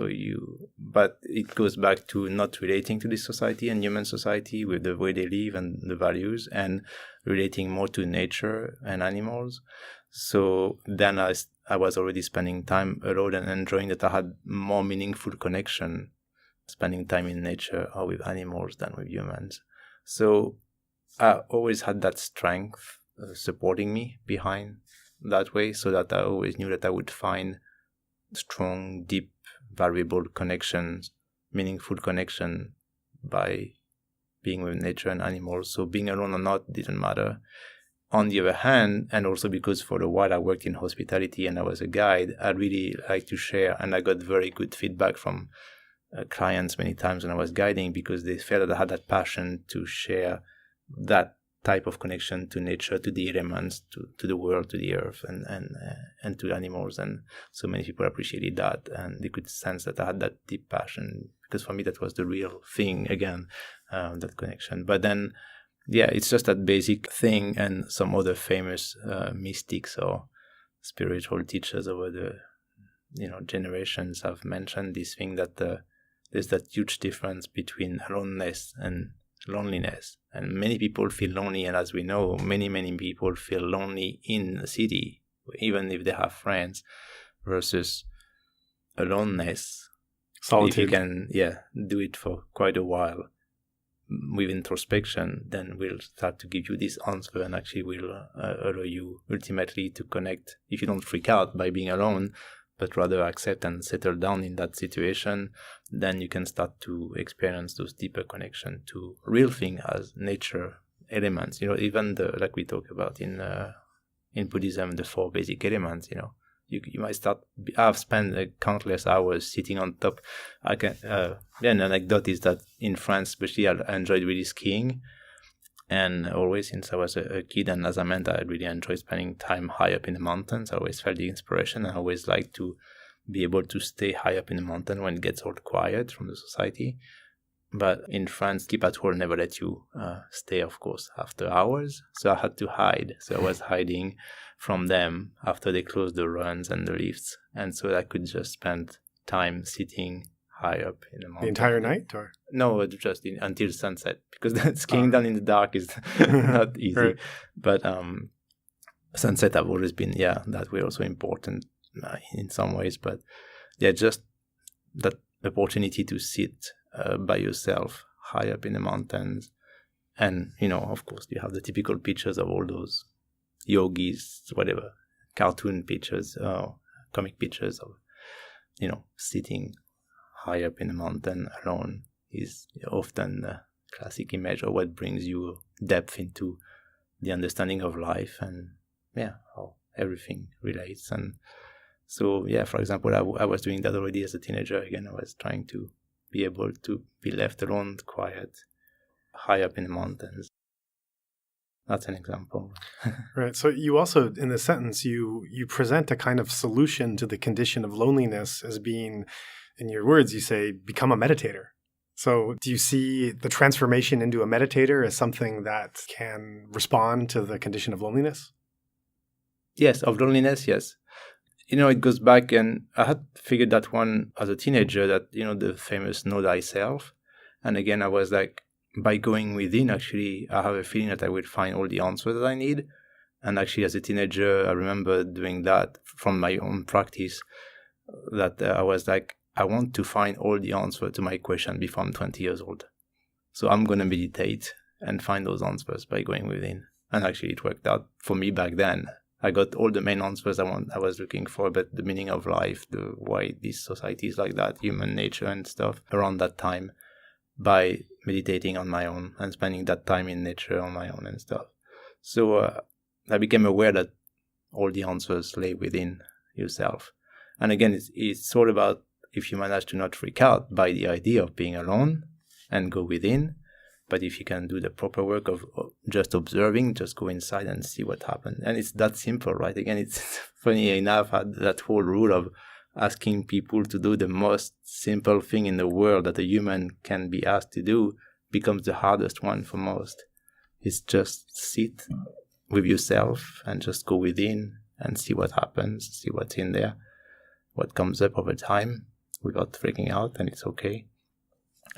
But it goes back to not relating to this society and human society with the way they live and the values, and relating more to nature and animals. So then I was already spending time alone and enjoying that I had more meaningful connection spending time in nature or with animals than with humans. So I always had that strength supporting me behind that way, so that I always knew that I would find strong, deep, valuable connections, meaningful connection by being with nature and animals. So being alone or not didn't matter. On the other hand, and also because for a while I worked in hospitality and I was a guide, I really like to share, and I got very good feedback from clients many times when I was guiding, because they felt that I had that passion to share that type of connection to nature, to the elements, to the world, to the earth, and to animals. And so many people appreciated that, and they could sense that I had that deep passion, because for me that was the real thing again, that connection. But then, yeah, it's just that basic thing, and some other famous mystics or spiritual teachers over the generations have mentioned this thing that there's that huge difference between aloneness and loneliness. And many people feel lonely, and as we know, many people feel lonely in a city, even if they have friends, versus aloneness. Solitude. If you can do it for quite a while with introspection, then we'll start to give you this answer, and actually will allow you ultimately to connect. If you don't freak out by being alone, but rather accept and settle down in that situation, then you can start to experience those deeper connection to real thing as nature elements. Even like we talk about in Buddhism, the 4 basic elements. You might start. I've spent countless hours sitting on top. An anecdote is that in France, especially, I enjoyed really skiing. And always since I was a kid, and as I meant, I really enjoyed spending time high up in the mountains. I always felt the inspiration. I always like to be able to stay high up in the mountain when it gets all quiet from the society. But in France, ski patrol never let you stay, of course, after hours. So I had to hide. So I was hiding from them after they closed the runs and the lifts. And so I could just spend time sitting high up in the mountain. The entire night, or? No, just until sunset, because skiing down in the dark is not easy. Right. But sunset have always been, that way also important in some ways. But just that opportunity to sit by yourself high up in the mountains. And, of course, you have the typical pictures of all those yogis, whatever, cartoon pictures, comic pictures of, sitting high up in the mountain alone is often a classic image of what brings you depth into the understanding of life and how everything relates. And so for example, I was doing that already as a teenager. Again, I was trying to be able to be left alone, quiet, high up in the mountains. That's an example. Right. So you also, in the sentence, you present a kind of solution to the condition of loneliness as being, in your words, you say, become a meditator. So do you see the transformation into a meditator as something that can respond to the condition of loneliness? Yes, of loneliness, yes. It goes back, and I had figured that one as a teenager, that, the famous know thyself. And again, I was like, by going within, actually, I have a feeling that I will find all the answers that I need. And actually, as a teenager, I remember doing that from my own practice, that I was like, I want to find all the answers to my question before I'm 20 years old. So I'm going to meditate and find those answers by going within. And actually, it worked out for me back then. I got all the main answers I was looking for about the meaning of life, why this society is like that, human nature and stuff around that time, by meditating on my own and spending that time in nature on my own and stuff. So I became aware that all the answers lay within yourself. And again, it's all about if you manage to not freak out by the idea of being alone and go within, but if you can do the proper work of just observing, just go inside and see what happens. And it's that simple, right? Again, it's funny enough, that whole rule of asking people to do the most simple thing in the world that a human can be asked to do becomes the hardest one for most. It's just sit with yourself and just go within and see what happens, see what's in there, what comes up over time without freaking out, and it's okay.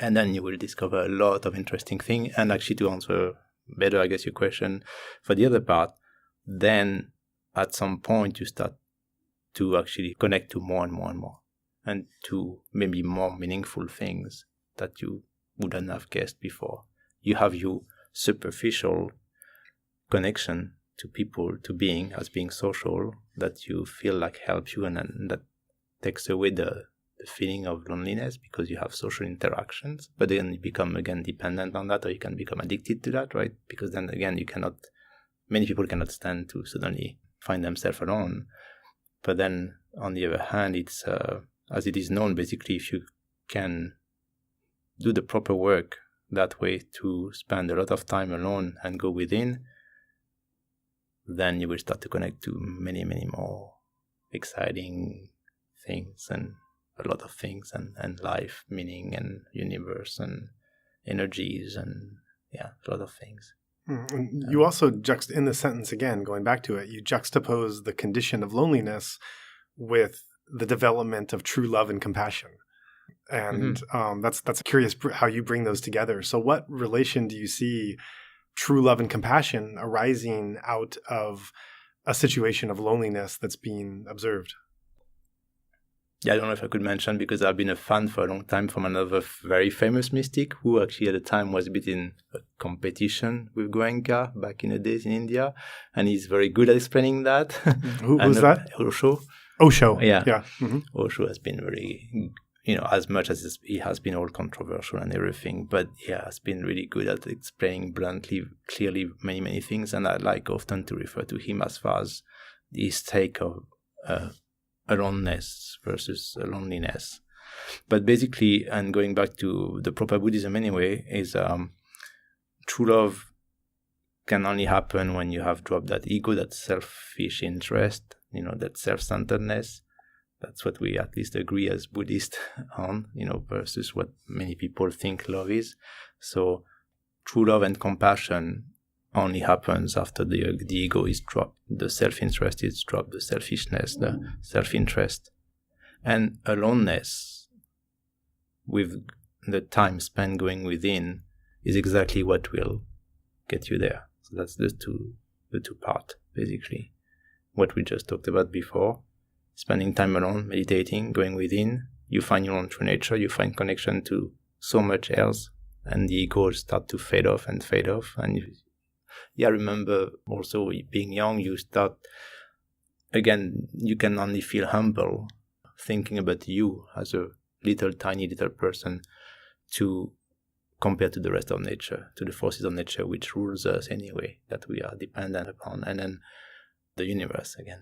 And then you will discover a lot of interesting things. And actually, to answer better, I guess, your question for the other part, then at some point you start to actually connect to more and more and more, and to maybe more meaningful things that you wouldn't have guessed before. You have your superficial connection to people, to being, as being social, that you feel like helps you, and then that takes away the feeling of loneliness because you have social interactions. But then you become, again, dependent on that, or you can become addicted to that, right? Because then, again, many people cannot stand to suddenly find themselves alone. But then, on the other hand, it's, as it is known, basically, if you can do the proper work that way to spend a lot of time alone and go within, then you will start to connect to many, many more exciting things and a lot of things and life, meaning and universe and energies and a lot of things. And you also in the sentence again, going back to it, you juxtapose the condition of loneliness with the development of true love and compassion. And that's curious how you bring those together. So what relation do you see true love and compassion arising out of a situation of loneliness that's being observed? Yeah, I don't know if I could mention, because I've been a fan for a long time from another very famous mystic who actually at the time was a bit in a competition with Goenka back in the days in India. And he's very good at explaining that. Who's that? Osho. Osho. Yeah. Mm-hmm. Osho has been very, as much as he has been all controversial and everything, but he has been really good at explaining bluntly, clearly, many, many things. And I like often to refer to him as far as his take of aloneness versus loneliness. But basically, and going back to the proper Buddhism anyway, is true love can only happen when you have dropped that ego, that selfish interest, that self-centeredness. That's what we at least agree as Buddhists on, versus what many people think love is. So true love and compassion only happens after the ego is dropped, the self-interest is dropped, the selfishness, the self-interest. And aloneness, with the time spent going within, is exactly what will get you there. So that's the two part, basically. What we just talked about before, spending time alone, meditating, going within, you find your own true nature, you find connection to so much else, and the ego start to fade off. And I remember also being young, you start, again, you can only feel humble thinking about you as a tiny little person to compare to the rest of nature, to the forces of nature which rules us anyway, that we are dependent upon. And then the universe again.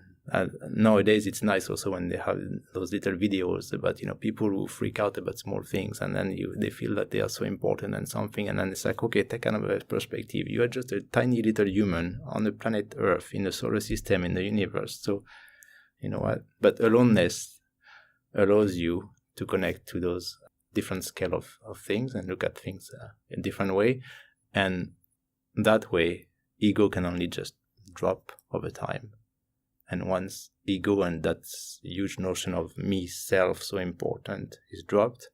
Nowadays, it's nice also when they have those little videos about, people who freak out about small things, and then they feel that they are so important and something, and then it's like, okay, take another perspective. You are just a tiny little human on the planet Earth, in the solar system, in the universe. So, you know what? But aloneness allows you to connect to those different scale of things and look at things in a different way. And that way, ego can only just drop over time. And once ego and that huge notion of me, self, so important is dropped,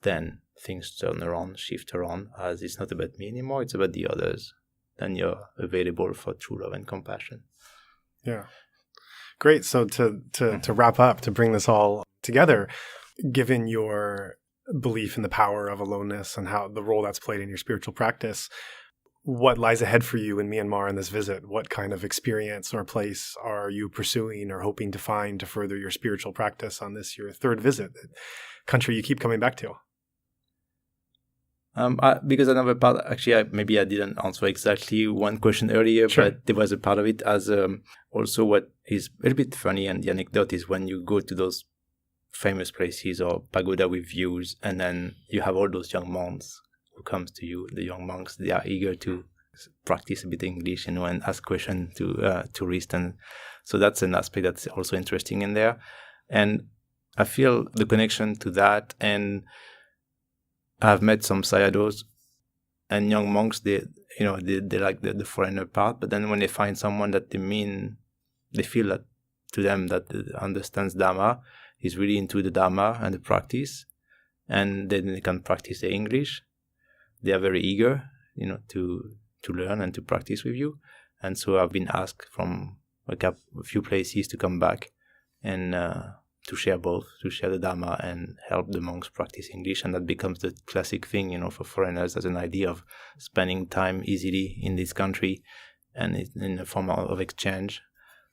then things turn around, shift around, as it's not about me anymore, it's about the others. Then you're available for true love and compassion. Yeah. Great. So to wrap up, to bring this all together, given your belief in the power of aloneness and how the role that's played in your spiritual practice, what lies ahead for you in Myanmar in this visit? What kind of experience or place are you pursuing or hoping to find to further your spiritual practice on this, your third visit, the country you keep coming back to? Because another part, actually, maybe I didn't answer exactly one question earlier, Sure. but there was a part of it as also what is a little bit funny, and the anecdote is when you go to those famous places or pagoda with views, and then you have all those young monks who comes to you. The young monks, they are eager to practice a bit English, and ask questions to tourists, and so that's an aspect that's also interesting in there. And I feel the connection to that, and I've met some sayados and young monks. They like the foreigner part, but then when they find someone that they feel that to them that understands Dharma, is really into the Dharma and the practice, and then they can practice the English. They are very eager, to learn and to practice with you. And so I've been asked from a few places to come back and to share both, to share the Dharma and help the monks practice English. And that becomes the classic thing, for foreigners, as an idea of spending time easily in this country and in a form of exchange.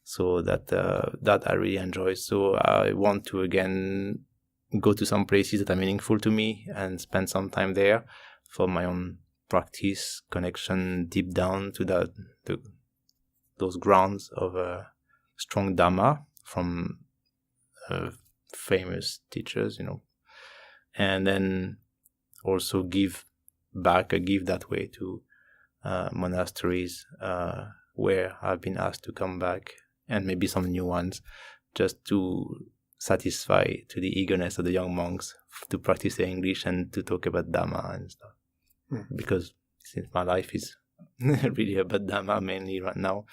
So that I really enjoy. So I want to, again, go to some places that are meaningful to me and spend some time there for my own practice, connection deep down to those grounds of strong Dharma from famous teachers, and then also give that way to monasteries where I've been asked to come back, and maybe some new ones, just to satisfy to the eagerness of the young monks to practice the English and to talk about Dharma and stuff. Because since my life is really about Dharma mainly right now,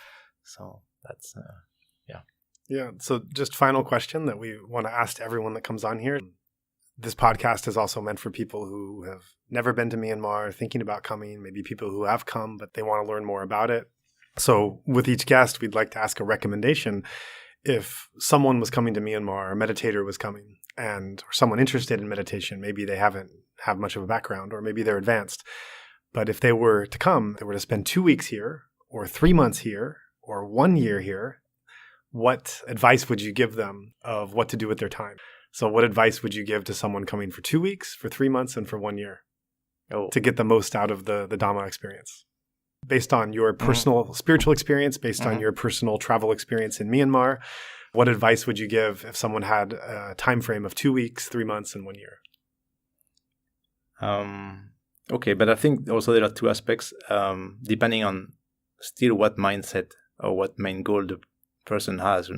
so that's Yeah. So just final question that we want to ask to everyone that comes on here. This podcast is also meant for people who have never been to Myanmar, thinking about coming, maybe people who have come, but they want to learn more about it. So with each guest, we'd like to ask a recommendation. If someone was coming to Myanmar, a meditator was coming, or someone interested in meditation, maybe they haven't have much of a background, or maybe they're advanced. But if they were to come, they were to spend 2 weeks here, or 3 months here, or 1 year here, what advice would you give them of what to do with their time? So what advice would you give to someone coming for 2 weeks, for 3 months, and for 1 year to get the most out of the Dhamma experience? Based on your personal spiritual experience, based on your personal travel experience in Myanmar, what advice would you give if someone had a time frame of 2 weeks, 3 months, and 1 year? Okay, but I think also there are two aspects, depending on still what mindset or what main goal the person has,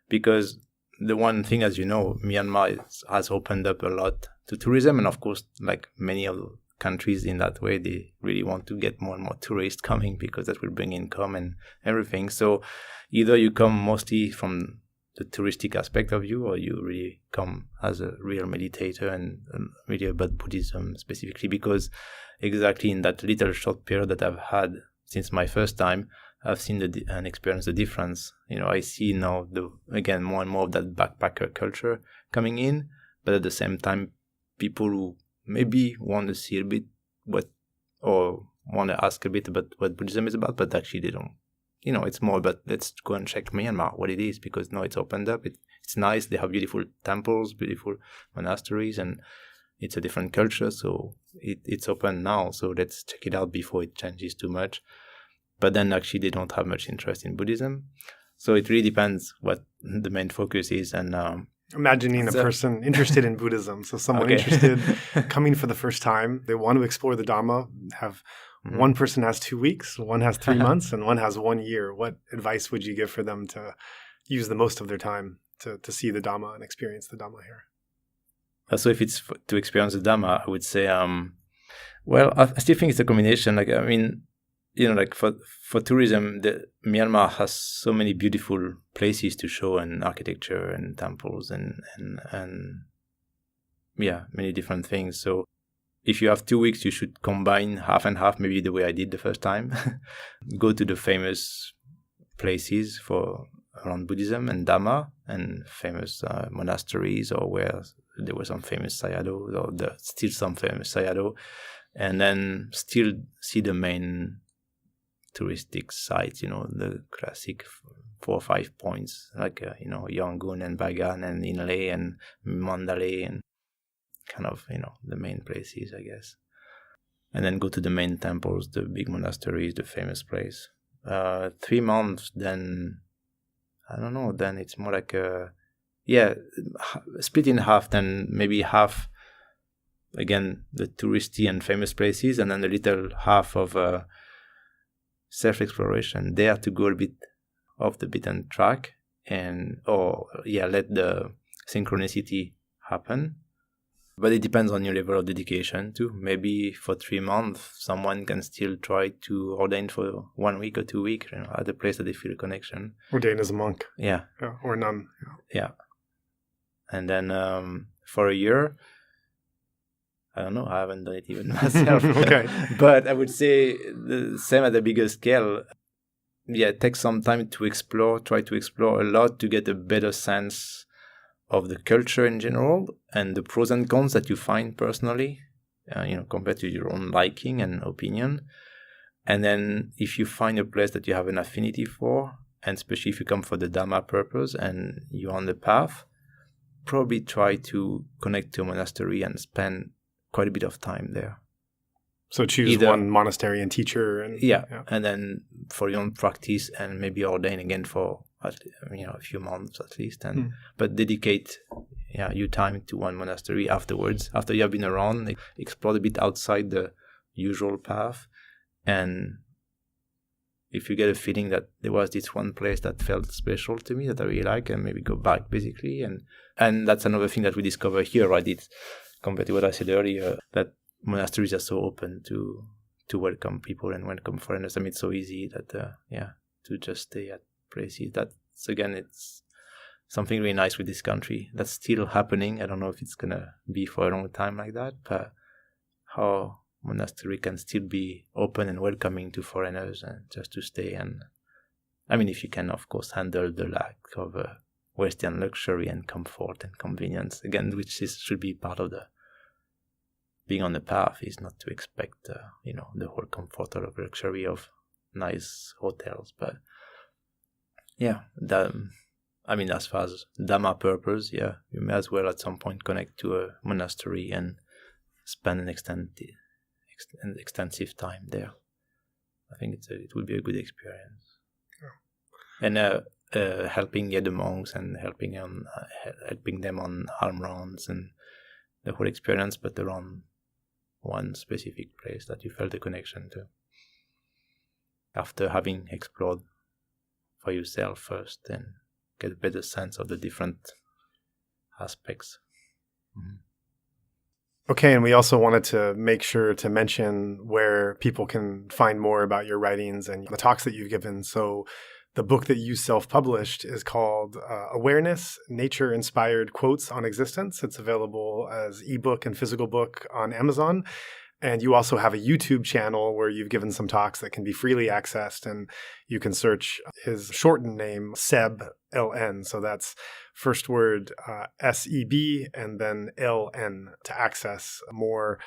because the one thing, as you know, Myanmar has opened up a lot to tourism, and of course, like many other countries in that way, they really want to get more and more tourists coming because that will bring income and everything. So either you come mostly from the touristic aspect of you, or you really come as a real meditator and really about Buddhism specifically, because exactly in that little short period that I've had since my first time, I've seen and experienced the difference. I see now again more and more of that backpacker culture coming in, but at the same time, people who maybe want to see a bit or want to ask a bit about what Buddhism is about, but actually they don't. It's more about, let's go and check Myanmar, what it is, because now it's opened up. It's nice. They have beautiful temples, beautiful monasteries, and it's a different culture. So it's open now. So let's check it out before it changes too much. But then actually they don't have much interest in Buddhism. So it really depends what the main focus is. And imagining a person interested in Buddhism. So someone interested coming for the first time, they want to explore the Dhamma, one person has 2 weeks, one has 3 months, and one has 1 year. What advice would you give for them to use the most of their time to see the Dhamma and experience the Dhamma here? So if it's to experience the Dhamma, I would say, I still think it's a combination. For tourism, Myanmar has so many beautiful places to show, and architecture and temples and many different things. So if you have 2 weeks, you should combine half and half, maybe the way I did the first time. Go to the famous places around Buddhism and Dhamma, and famous monasteries, or where there were some famous sayadaw, or still some famous sayadaw, and then still see the main touristic sites, the classic 4 or 5 points, like, Yangon and Bagan and Inle and Mandalay and kind of, the main places, I guess. And then go to the main temples, the big monasteries, the famous place. 3 months, then, I don't know, then it's more like split in half, then maybe half, again, the touristy and famous places, and then a little half of self-exploration, there to go a bit off the beaten track and, let the synchronicity happen. But it depends on your level of dedication too. Maybe for 3 months, someone can still try to ordain for 1 week or 2 weeks at a place that they feel a connection. Ordain as a monk. Yeah. Or nun. Yeah. And then for a year, I don't know, I haven't done it even myself. Okay. But I would say the same at a bigger scale. Yeah, it takes some time to try to explore a lot to get a better sense of the culture in general and the pros and cons that you find personally, compared to your own liking and opinion. And then if you find a place that you have an affinity for, and especially if you come for the Dharma purpose and you're on the path, probably try to connect to a monastery and spend quite a bit of time there. So choose one monastery and teacher. And then for your own practice and maybe ordain again for a few months at least, but dedicate your time to one monastery afterwards, after you have been around, explore a bit outside the usual path. And if you get a feeling that there was this one place that felt special to me that I really like, and maybe go back basically. And that's another thing that we discover here, right? It's compared to what I said earlier, that monasteries are so open to welcome people and welcome foreigners. I mean, it's so easy that to just stay at places. That's, again, it's something really nice with this country that's still happening. I don't know if it's gonna be for a long time like that, but how monastery can still be open and welcoming to foreigners and just to stay. And I mean, if you can, of course, handle the lack of Western luxury and comfort and convenience, again, which should be part of the being on the path, is not to expect the whole comfort or luxury of nice hotels. But as far as Dhamma purpose, you may as well at some point connect to a monastery and spend an extensive time there. I think it would be a good experience. And helping the monks and helping them on alms rounds and the whole experience, but around one specific place that you felt a connection to, after having explored for yourself first and get a better sense of the different aspects. Mm-hmm. Okay, and we also wanted to make sure to mention where people can find more about your writings and the talks that you've given. So the book that you self-published is called Awareness, Nature-Inspired Quotes on Existence. It's available as ebook and physical book on Amazon. And you also have a YouTube channel where you've given some talks that can be freely accessed. And you can search his shortened name, Seb, L-N. So that's first word S-E-B and then L-N to access more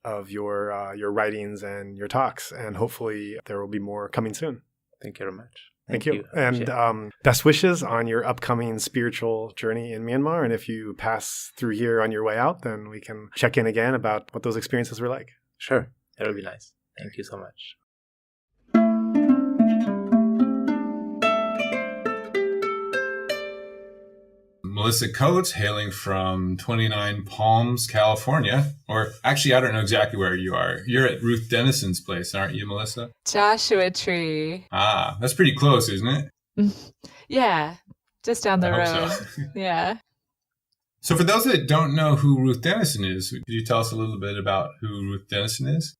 of your writings and your talks. And hopefully there will be more coming soon. Thank you very much. Thank you. And best wishes on your upcoming spiritual journey in Myanmar. And if you pass through here on your way out, then we can check in again about what those experiences were like. Sure. That would be nice. Thank you so much. Melissa Coates, hailing from 29 Palms, California. Or actually, I don't know exactly where you are. You're at Ruth Dennison's place, aren't you, Melissa? Joshua Tree. Ah, that's pretty close, isn't it? Yeah, just down the road. So. Yeah. So for those that don't know who Ruth Dennison is, could you tell us a little bit about who Ruth Dennison is?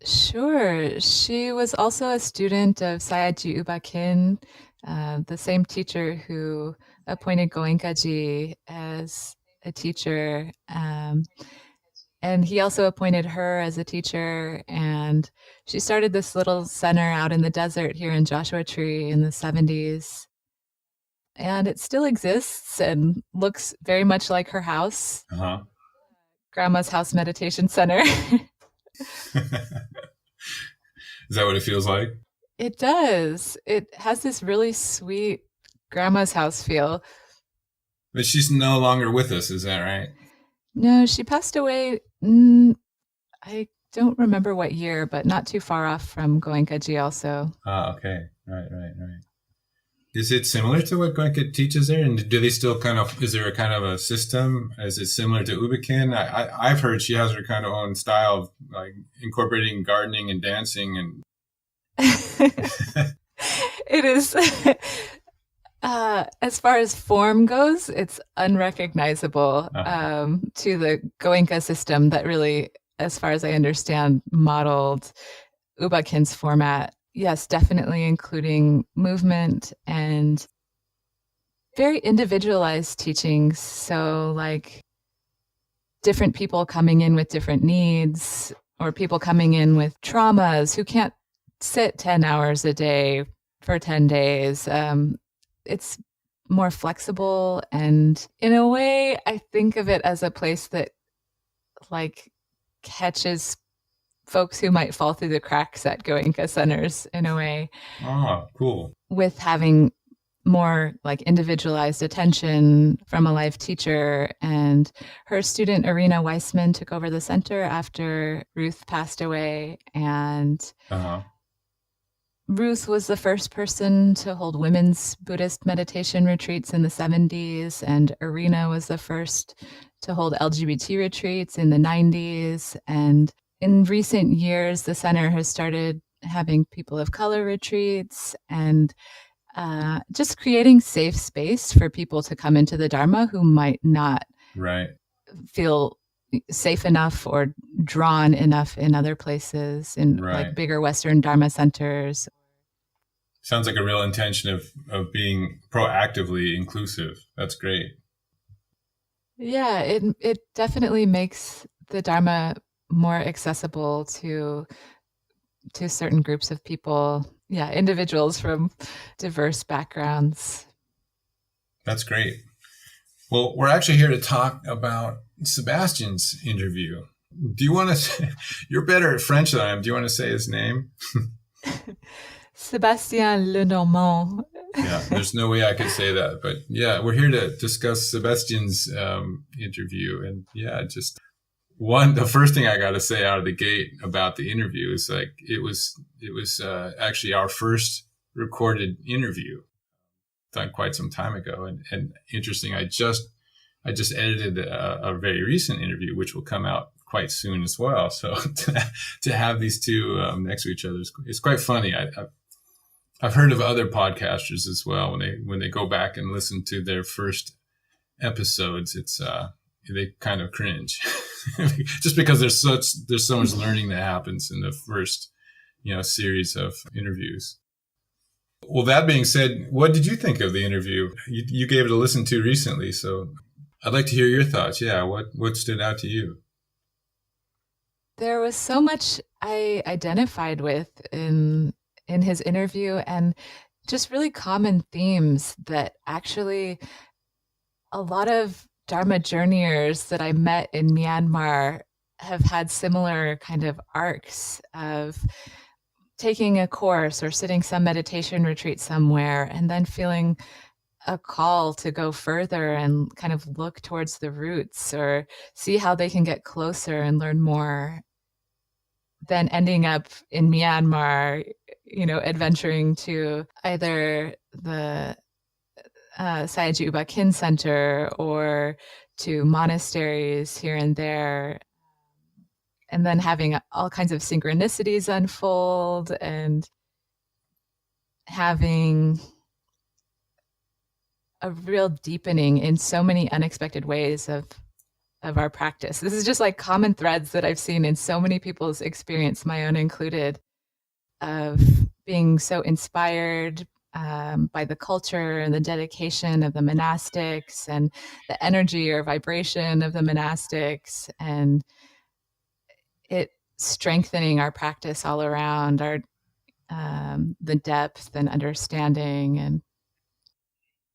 Sure. She was also a student of Sayagyi U Ba Khin, the same teacher who appointed Goenka-ji as a teacher. And he also appointed her as a teacher. And she started this little center out in the desert here in Joshua Tree in the 70s. And it still exists and looks very much like her house. Uh-huh. Grandma's House Meditation Center. Is that what it feels like? It does. It has this really sweet grandma's house feel. But she's no longer with us, is that right? No, she passed away. I don't remember what year, but not too far off from Goenka-ji also. Ah, okay. Right. Is it similar to what Goenka teaches there? And do they still is there a kind of a system? Is it similar to Ubikin? I've heard she has her kind of own style of like incorporating gardening and dancing and It is, as far as form goes, it's unrecognizable to the Goenka system that really, as far as I understand, modeled Ubakin's format. Yes, definitely including movement and very individualized teachings. So, like different people coming in with different needs, or people coming in with traumas who can't sit 10 hours a day for 10 days. It's more flexible. And in a way, I think of it as a place that like catches folks who might fall through the cracks at Goenka centers in a way. Oh, cool. With having more like individualized attention from a live teacher. And her student, Irina Weissman, took over the center after Ruth passed away. And Ruth was the first person to hold women's Buddhist meditation retreats in the 70s. And Irina was the first to hold LGBT retreats in the 90s. And in recent years, the center has started having people of color retreats and just creating safe space for people to come into the Dharma who might not feel safe enough or drawn enough in other places, in like bigger Western Dharma centers. Sounds like a real intention of being proactively inclusive. That's great. Yeah, it definitely makes the Dharma more accessible to certain groups of people. Yeah, individuals from diverse backgrounds. That's great. Well, we're actually here to talk about Sebastian's interview. Do you want to say, you're better at French than I am. Do you want to say his name? Sebastien Le Normand. Yeah, there's no way I could say that. But yeah, we're here to discuss Sebastian's interview. And yeah, just the first thing I got to say out of the gate about the interview is like, it was actually our first recorded interview done quite some time ago. And interesting, I just edited a very recent interview, which will come out quite soon as well. So to have these two next to each other is quite funny. I've heard of other podcasters as well. When they go back and listen to their first episodes, it's they kind of cringe just because there's so much learning that happens in the first series of interviews. Well, that being said, what did you think of the interview? You gave it a listen to recently, so I'd like to hear your thoughts. Yeah, what stood out to you? There was so much I identified with in his interview, and just really common themes that actually a lot of Dharma journeyers that I met in Myanmar have had similar kind of arcs of taking a course or sitting some meditation retreat somewhere and then feeling a call to go further and kind of look towards the roots or see how they can get closer and learn more, then ending up in Myanmar, adventuring to either the Sayagyi Uba Kin Center or to monasteries here and there, and then having all kinds of synchronicities unfold and having a real deepening in so many unexpected ways of our practice. This is just like common threads that I've seen in so many people's experience, my own included, of being so inspired by the culture and the dedication of the monastics and the energy or vibration of the monastics, and it strengthening our practice all around, our the depth and understanding. And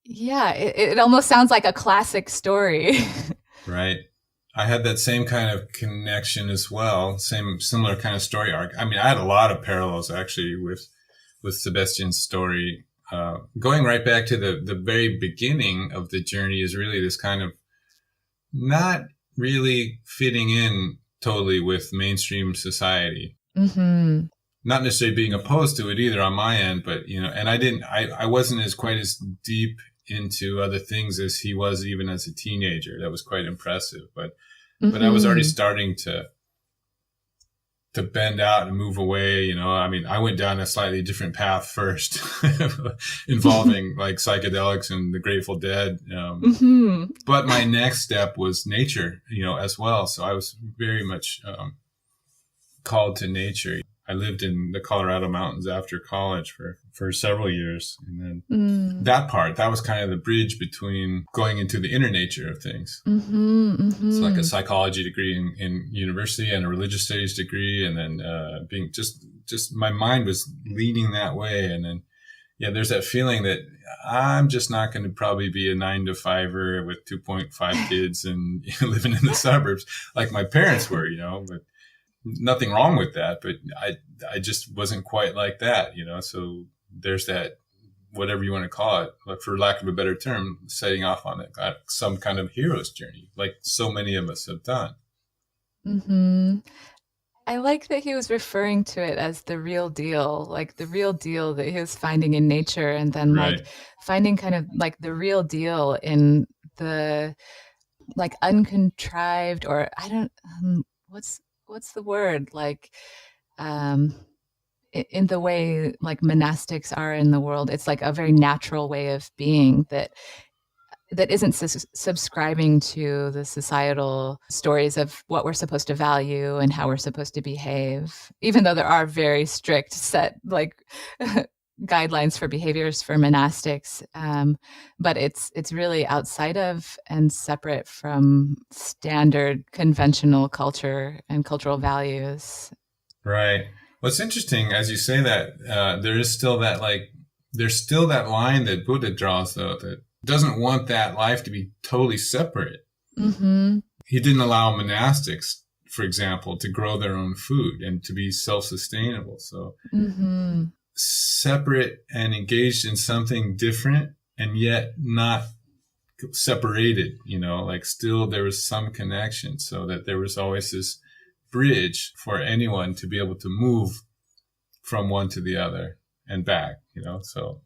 yeah, it almost sounds like a classic story. Right. I had that same kind of connection as well, similar kind of story arc. I mean, I had a lot of parallels actually with with Sebastian's story. Going right back to the very beginning of the journey is really this kind of not really fitting in totally with mainstream society. Mm-hmm. Not necessarily being opposed to it either on my end, but, and I wasn't quite as deep into other things as he was even as a teenager. That was quite impressive. But I was already starting to bend out and move away. I went down a slightly different path first involving like psychedelics and the Grateful Dead. But my next step was nature, as well. So I was very much called to nature. I lived in the Colorado mountains after college for several years. And then that was kind of the bridge between going into the inner nature of things. It's like a psychology degree in university and a religious studies degree. And then being just my mind was leaning that way. And then, there's that feeling that I'm just not going to probably be a 9-to-5er with 2.5 kids and living in the suburbs like my parents were, but nothing wrong with that, but I just wasn't quite like that, so there's that, whatever you want to call it, like, for lack of a better term, setting off on some kind of hero's journey, like so many of us have done. I like that he was referring to it as the real deal, like the real deal that he was finding in nature, and then like finding kind of like the real deal in the like uncontrived, or I don't what's the word, like in the way like monastics are in the world. It's like a very natural way of being that isn't subscribing to the societal stories of what we're supposed to value and how we're supposed to behave, even though there are very strict set like guidelines for behaviors for monastics. But it's really outside of and separate from standard conventional culture and cultural values. Right. What's interesting, as you say that, there's still that line that Buddha draws, though, that doesn't want that life to be totally separate. He didn't allow monastics, for example, to grow their own food and to be self-sustainable. So separate and engaged in something different, and yet not separated, like still there was some connection, so that there was always this bridge for anyone to be able to move from one to the other and back, so.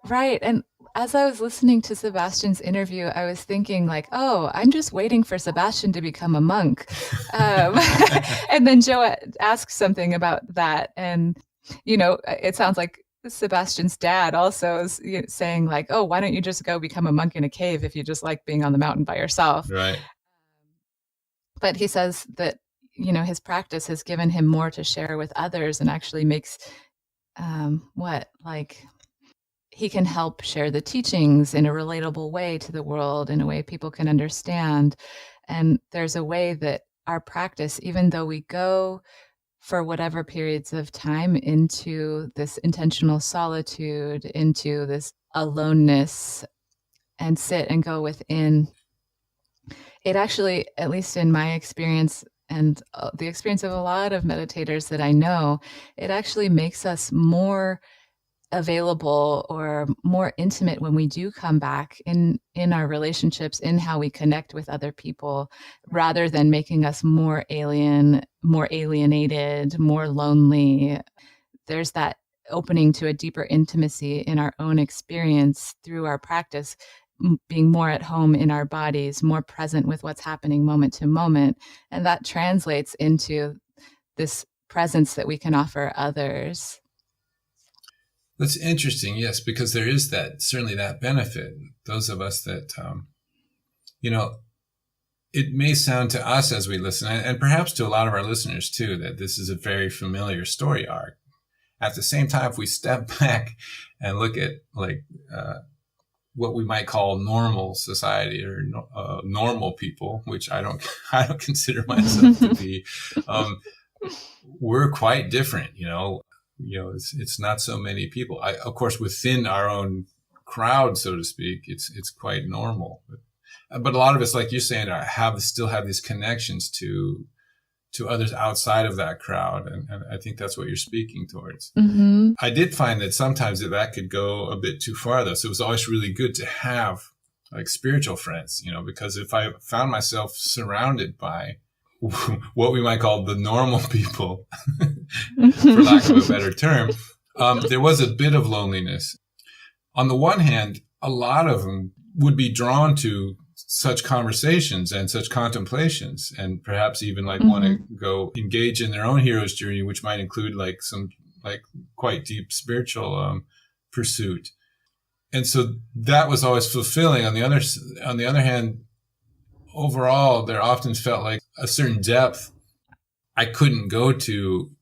Right. And as I was listening to Sebastian's interview, I was thinking like, oh, I'm just waiting for Sebastian to become a monk. And then Joe asked something about that. And, it sounds like Sebastian's dad also is saying like, oh, why don't you just go become a monk in a cave if you just like being on the mountain by yourself? Right. But he says that, his practice has given him more to share with others, and actually makes he can help share the teachings in a relatable way to the world, in a way people can understand. And there's a way that our practice, even though we go for whatever periods of time into this intentional solitude, into this aloneness, and sit and go within, it actually, at least in my experience and the experience of a lot of meditators that I know, it actually makes us more available or more intimate when we do come back in our relationships, in how we connect with other people, rather than making us more alienated, more lonely. There's that opening to a deeper intimacy in our own experience through our practice, being more at home in our bodies, more present with what's happening moment to moment. And that translates into this presence that we can offer others. That's interesting, yes, because there is certainly that benefit. Those of us that, it may sound to us as we listen, and perhaps to a lot of our listeners too, that this is a very familiar story arc. At the same time, if we step back and look at what we might call normal society or normal people, which I don't consider myself to be, we're quite different, it's not so many people. Of course, within our own crowd, so to speak, it's quite normal. But a lot of us, like you're saying, still have these connections to to others outside of that crowd. And I think that's what you're speaking towards. Mm-hmm. I did find that sometimes that could go a bit too far, though. So it was always really good to have like spiritual friends, because if I found myself surrounded by what we might call the normal people, for lack of a better term, there was a bit of loneliness. On the one hand, a lot of them would be drawn to such conversations and such contemplations, and perhaps even like want to go engage in their own hero's journey, which might include like some like quite deep spiritual pursuit. And so that was always fulfilling. On the other hand, overall, there often felt like a certain depth I couldn't go to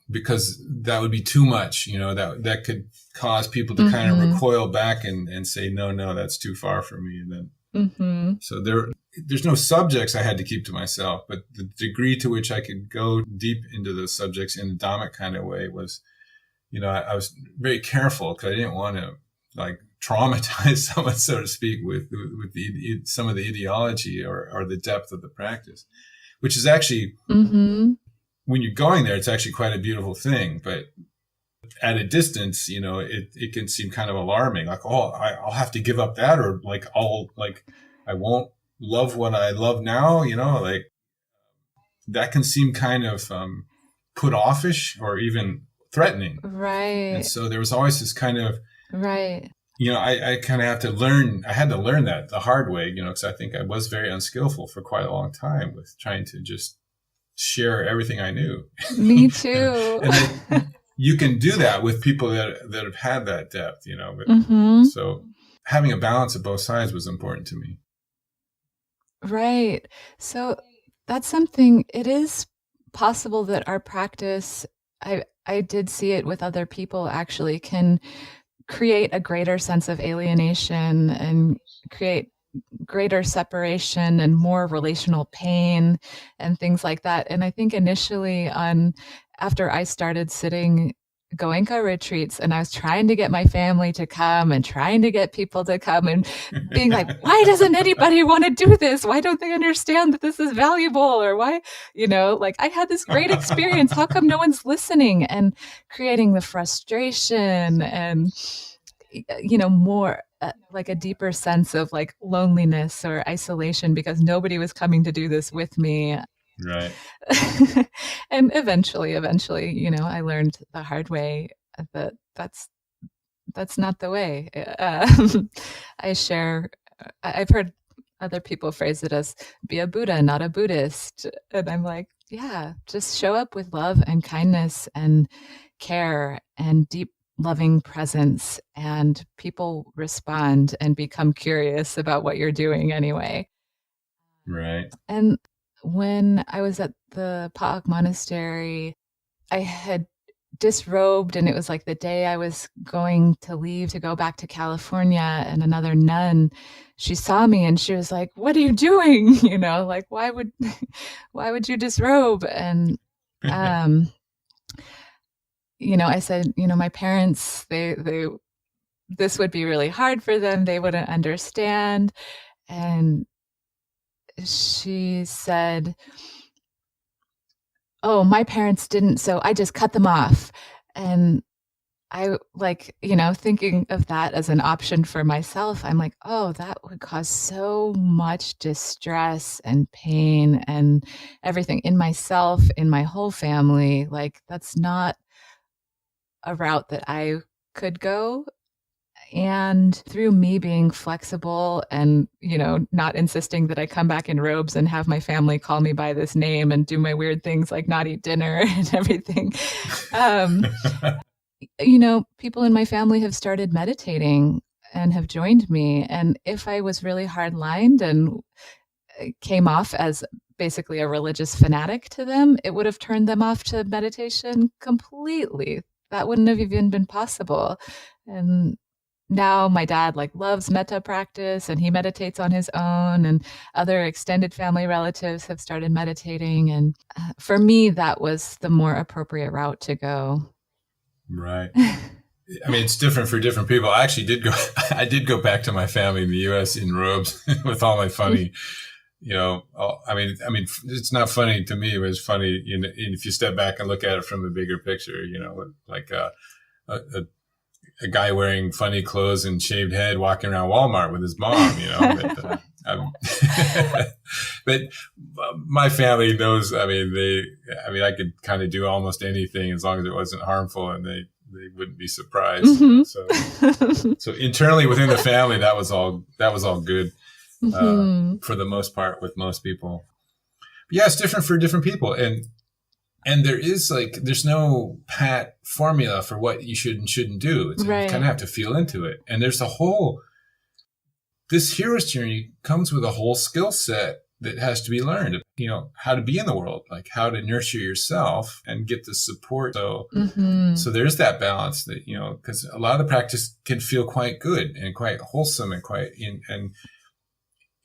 because that would be too much, that could cause people to kind of recoil back and say, no, that's too far for me. And then, so there's no subjects I had to keep to myself, but the degree to which I could go deep into those subjects in a Dhammic kind of way was, I was very careful because I didn't want to like traumatize someone, so to speak, with some of the ideology or the depth of the practice, which is actually, when you're going there, it's actually quite a beautiful thing. But at a distance, it can seem kind of alarming. Like, I'll have to give up that, or like I won't love what I love now. Like that can seem kind of put offish or even threatening. Right. And so there was always this kind of right. I kind of had to learn that the hard way, because I think I was very unskillful for quite a long time with trying to just share everything I knew. Me too. And then you can do that with people that have had that depth, But, so having a balance of both sides was important to me. Right. So that's something, it is possible that our practice, I did see it with other people actually, can create a greater sense of alienation and create greater separation and more relational pain and things like that. And I think initially after I started sitting Goenka retreats and I was trying to get my family to come and trying to get people to come and being like, why doesn't anybody want to do this? Why don't they understand that this is valuable? Or why, like I had this great experience. How come no one's listening? And creating the frustration and, more like a deeper sense of like loneliness or isolation because nobody was coming to do this with me. Right. And eventually, I learned the hard way that that's not the way. I've heard other people phrase it as be a Buddha, not a Buddhist. And I'm like, yeah, just show up with love and kindness and care and deep loving presence, and people respond and become curious about what you're doing anyway. Right. And when I was at the Pa'ak Monastery, I had disrobed, and it was like the day I was going to leave to go back to California, and another nun, she saw me and she was like, what are you doing? Like, why would you disrobe? And, I said, my parents, they this would be really hard for them. They wouldn't understand. And she said, oh, my parents didn't, so I just cut them off. And I thinking of that as an option for myself, I'm like, oh, that would cause so much distress and pain and everything in myself, in my whole family. Like, that's not a route that I could go. And through me being flexible and, not insisting that I come back in robes and have my family call me by this name and do my weird things like not eat dinner and everything, people in my family have started meditating and have joined me. And if I was really hard-lined and came off as basically a religious fanatic to them, it would have turned them off to meditation completely. That wouldn't have even been possible. And now my dad loves metta practice and he meditates on his own, and other extended family relatives have started meditating. And for me, that was the more appropriate route to go. Right. I mean, it's different for different people. I actually did go back to my family in the U.S. in robes with all my funny, it's not funny to me, but it's funny, if you step back and look at it from a bigger picture, like a guy wearing funny clothes and shaved head walking around Walmart with his mom, but my family knows, I could kind of do almost anything as long as it wasn't harmful, and they wouldn't be surprised. Mm-hmm. So internally within the family, that was all good, for the most part with most people. But yeah, it's different for different people. And there is there's no pat formula for what you should and shouldn't do. You kind of have to feel into it. And there's this hero's journey comes with a whole skill set that has to be learned, how to be in the world, like how to nurture yourself and get the support. So, so there's that balance that, because a lot of the practice can feel quite good and quite wholesome and and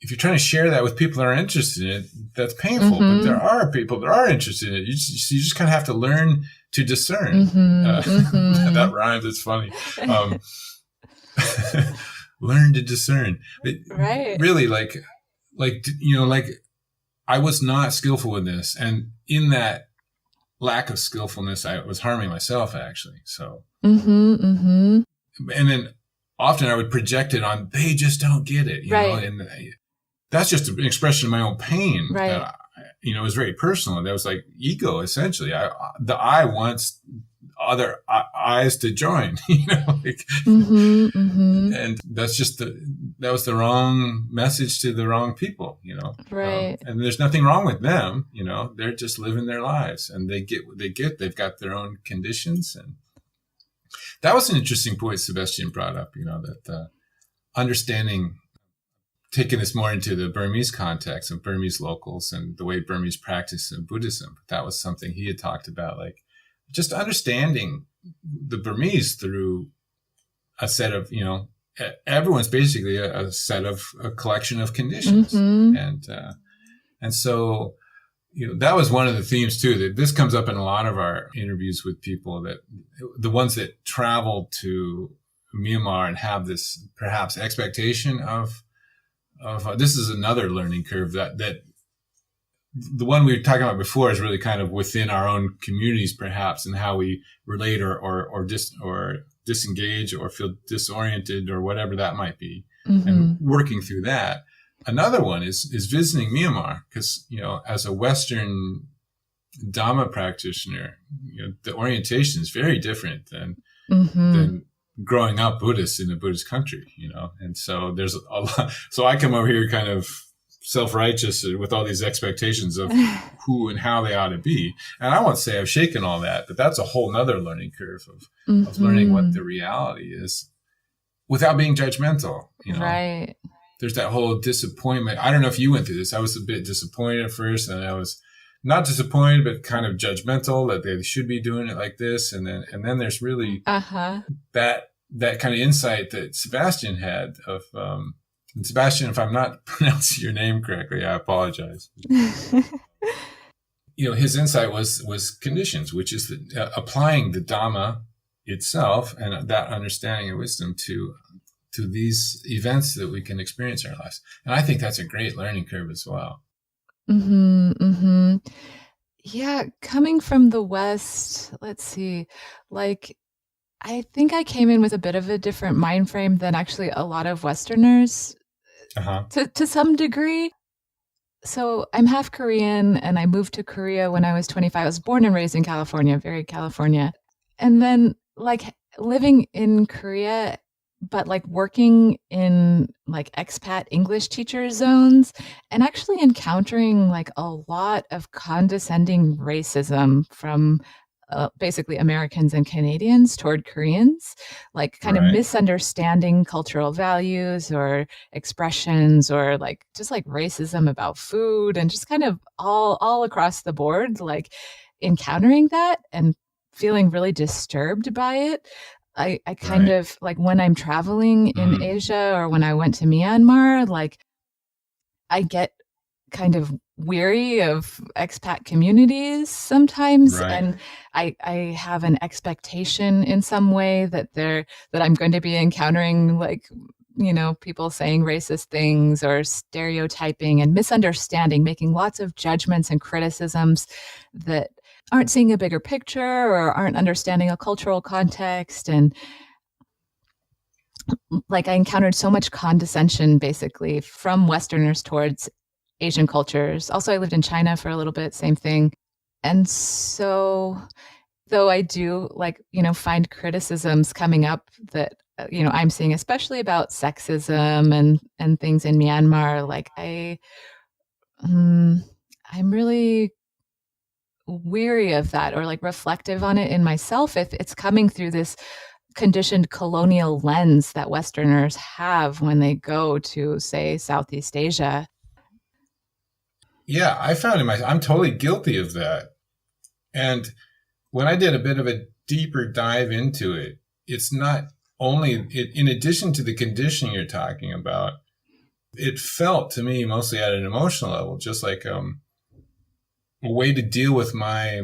if you're trying to share that with people that are interested in it, that's painful. But there are people that are interested in it. You just kind of have to learn to discern. That rhymes. It's funny. Learn to discern. Really, I was not skillful in this, and in that lack of skillfulness, I was harming myself actually. So, and then often I would project it on, they just don't get it, you know, and that's just an expression of my own pain. That, it was very personal. That was like ego, essentially. The I wants other eyes to join, and that's just that was the wrong message to the wrong people, and there's nothing wrong with them, they're just living their lives, and they get what they get. They've got their own conditions. And that was an interesting point Sebastien brought up, that understanding, taking this more into the Burmese context of Burmese locals and the way Burmese practice in Buddhism. That was something he had talked about, like just understanding the Burmese through a set of, everyone's basically a collection of conditions. And so, that was one of the themes too, that this comes up in a lot of our interviews with people, that the ones that travel to Myanmar and have this perhaps expectation of this is another learning curve that the one we were talking about before is really kind of within our own communities, perhaps, and how we relate or disengage or feel disoriented or whatever that might be, and working through that. Another one is visiting Myanmar, because, as a Western Dhamma practitioner, the orientation is very different than growing up Buddhist in a Buddhist country, and so there's a lot. So I come over here kind of self-righteous with all these expectations of who and how they ought to be. And I won't say I've shaken all that, but that's a whole nother learning curve of learning what the reality is without being judgmental, There's that whole disappointment. I don't know if you went through this. I was a bit disappointed at first, and I was not disappointed, but kind of judgmental that they should be doing it like this. And then there's really that kind of insight that Sebastien had of, and Sebastien, if I'm not pronouncing your name correctly, I apologize. His insight was conditions, which is applying the Dhamma itself and that understanding of wisdom to these events that we can experience in our lives. And I think that's a great learning curve as well. Yeah, coming from the West, let's see, I think I came in with a bit of a different mind frame than actually a lot of Westerners to some degree. So I'm half Korean, and I moved to Korea when I was 25. I was born and raised in California, very California. And then living in Korea, but working in expat English teacher zones, and actually encountering a lot of condescending racism from basically Americans and Canadians toward Koreans, kind of misunderstanding cultural values or expressions, or just racism about food, and just kind of all across the board, encountering that and feeling really disturbed by it. I kind of when I'm traveling in Asia, or when I went to Myanmar, I get kind of weary of expat communities sometimes, and I have an expectation in some way that I'm going to be encountering people saying racist things or stereotyping and misunderstanding, making lots of judgments and criticisms that aren't seeing a bigger picture or aren't understanding a cultural context. And like I encountered so much condescension basically from Westerners towards Asian cultures. Also, I lived in China for a little bit, same thing. And so, though I do find criticisms coming up that, I'm seeing, especially about sexism and things in Myanmar, I'm really weary of that, or reflective on it in myself if it's coming through this conditioned colonial lens that Westerners have when they go to, say, Southeast Asia. Yeah, I found I'm totally guilty of that. And when I did a bit of a deeper dive into it, it's not only, in addition to the conditioning you're talking about, it felt to me mostly at an emotional level, just like a way to deal with my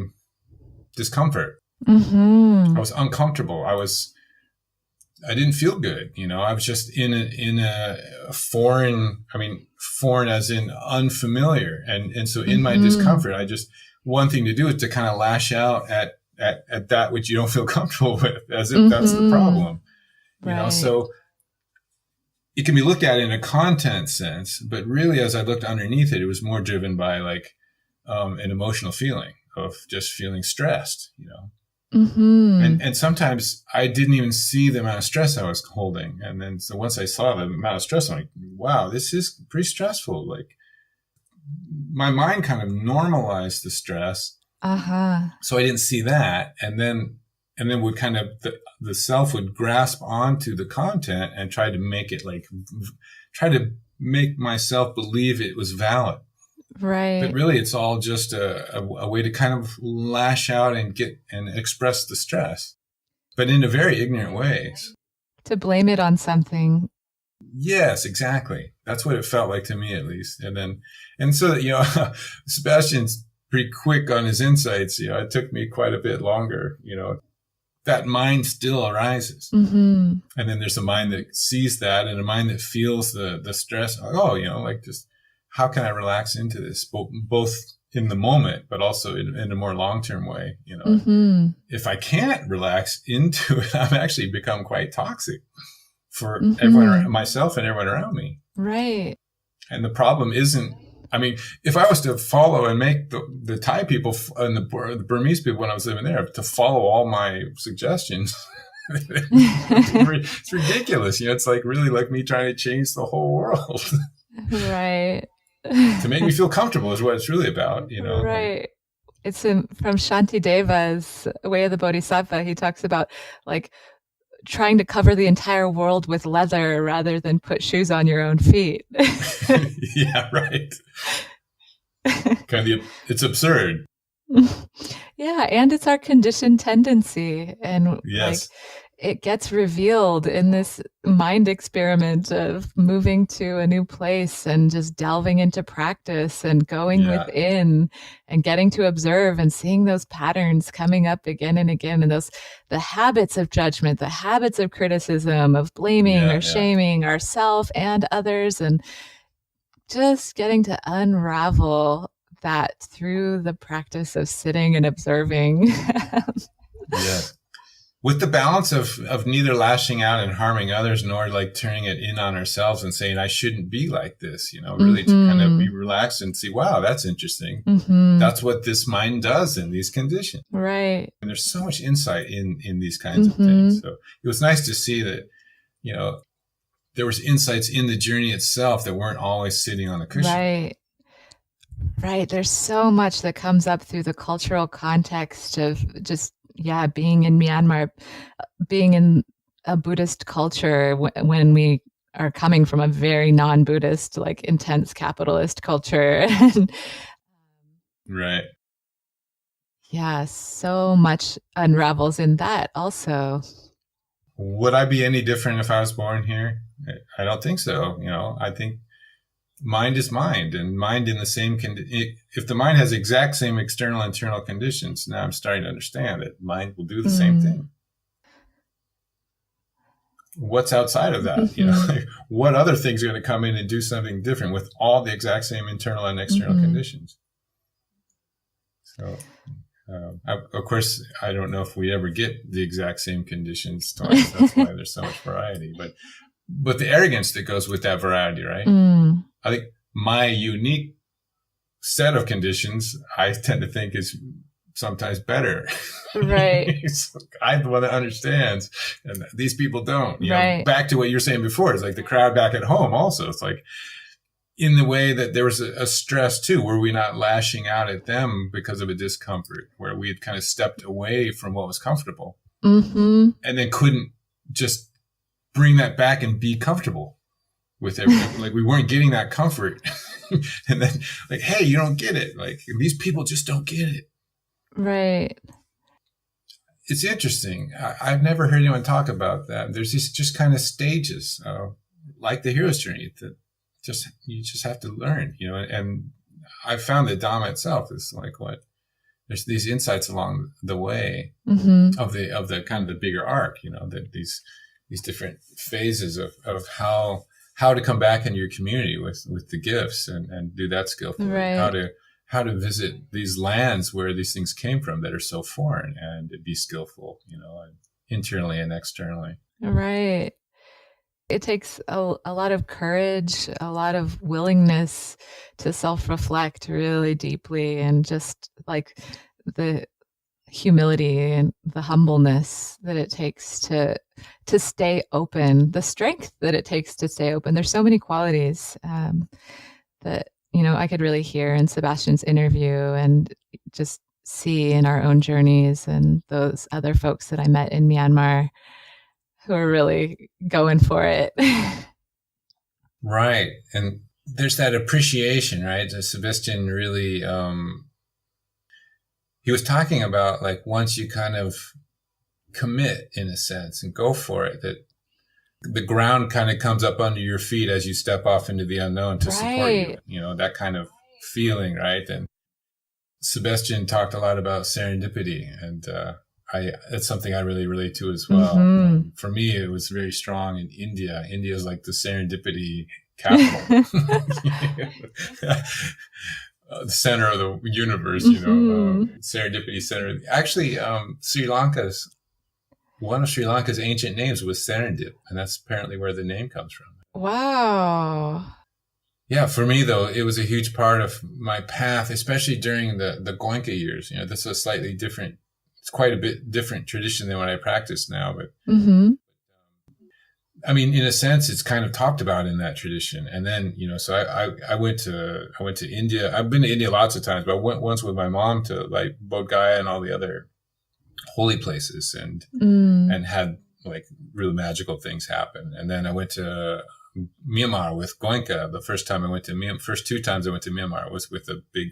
discomfort. Mm-hmm. I was uncomfortable. I didn't feel good. I was just in a foreign as in unfamiliar. And so in my discomfort, one thing to do is to kind of lash out at that which you don't feel comfortable with, as if that's the problem. Right. So it can be looked at in a content sense, but really as I looked underneath it, it was more driven by an emotional feeling of just feeling stressed, Mm-hmm. And sometimes I didn't even see the amount of stress I was holding. And then, so once I saw the amount of stress, I'm like, wow, this is pretty stressful. My mind kind of normalized the stress. Uh-huh. So I didn't see that. And then would kind of, the self would grasp onto the content and try to make it try to make myself believe it was valid. Right. But really, it's all just a way to kind of lash out and express the stress, but in a very ignorant ways. To blame it on something. Yes, exactly. That's what it felt like to me, at least. And so, Sebastian's pretty quick on his insights. It took me quite a bit longer. That mind still arises. Mm-hmm. And then there's a mind that sees that, and a mind that feels the stress. Just how can I relax into this, both in the moment, but also in a more long-term way? Mm-hmm. If I can't relax into it, I've actually become quite toxic for everyone, myself and everyone around me. Right. And the problem isn't, if I was to follow and make the Thai people and the Burmese people when I was living there to follow all my suggestions, it's ridiculous. It's really like me trying to change the whole world. Right. To make me feel comfortable is what it's really about, Right. It's from Shantideva's Way of the Bodhisattva. He talks about trying to cover the entire world with leather rather than put shoes on your own feet. Yeah, right. It's absurd. Yeah, and it's our conditioned tendency. And yes. It gets revealed in this mind experiment of moving to a new place and just delving into practice and going within and getting to observe and seeing those patterns coming up again and again. And the habits of judgment, the habits of criticism, of blaming or shaming ourselves and others, and just getting to unravel that through the practice of sitting and observing. Yeah. With the balance of neither lashing out and harming others, nor turning it in on ourselves and saying, I shouldn't be like this, really to kind of be relaxed and see, wow, that's interesting. Mm-hmm. That's what this mind does in these conditions. Right. And there's so much insight in these kinds of things. So it was nice to see that, there was insights in the journey itself that weren't always sitting on the cushion. Right. Right. There's so much that comes up through the cultural context of just, being in Myanmar, being in a Buddhist culture when we are coming from a very non-Buddhist, intense capitalist culture. Right. Yeah, so much unravels in that also. Would I be any different if I was born here? I don't think so. I think mind is mind, and mind in the same if the mind has exact same external and internal conditions, now I'm starting to understand that mind will do the same thing. what's outside of that? Mm-hmm. You know, like, what other things are going to come in and do something different with all the exact same internal and external Mm-hmm. conditions? So, of course, I don't know if we ever get the exact same conditions twice. That's why there's so much variety. But the arrogance that goes with that variety, right? Mm. I think my unique set of conditions, I tend to think is sometimes better. Right. So I'm the one that understands, and these people don't. You Right. know, back to what you were saying before, it's like the crowd back at home also. It's like, in the way that there was a stress too, were we not lashing out at them because of a discomfort, where we had kind of stepped away from what was comfortable, Mm-hmm. and then couldn't just bring that back and be comfortable with everything. Like we weren't getting that comfort. And then like, hey, you don't get it. Like these people just don't get it. Right. It's interesting. I've never heard anyone talk about that. There's these just kind of stages, like the hero's journey, that you just have to learn, you know. And I found the Dhamma itself is like there's these insights along the way Mm-hmm. of the kind of the bigger arc, you know, that these different phases of how to come back into your community with the gifts and do that skillfully. Right. How to visit these lands where these things came from that are so foreign, and be skillful, you know, internally and externally. Right. It takes a lot of courage, a lot of willingness to self-reflect really deeply, and just like the humility and the humbleness that it takes to stay open, the strength that it takes to stay open. There's so many qualities that, you know, I could really hear in Sebastian's interview and just see in our own journeys and those other folks that I met in Myanmar who are really going for it. Right. And there's that appreciation, right? Sebastian really, he was talking about like once you kind of commit in a sense and go for it, that the ground kind of comes up under your feet as you step off into the unknown to support you, you know, that kind of feeling, right? And Sebastian talked a lot about serendipity, and it's something I really relate to as well. Mm-hmm. For me, it was very strong in India. India is like the serendipity capital, the center of the universe, you know, serendipity center. Actually, one of Sri Lanka's ancient names was Serendip, and that's apparently where the name comes from. Wow. Yeah, for me, though, it was a huge part of my path, especially during the Goenka years. You know, this is a slightly different, it's quite a bit different tradition than what I practice now. But Mm-hmm. I mean, in a sense, it's kind of talked about in that tradition. And then, you know, so I went to India. I've been to India lots of times, but I went once with my mom to like Bodh Gaya and all the other holy places, and had like really magical things happen. And then I went to Myanmar with Goenka. The first time I went to Myanmar, first 2 times I went to Myanmar was with a big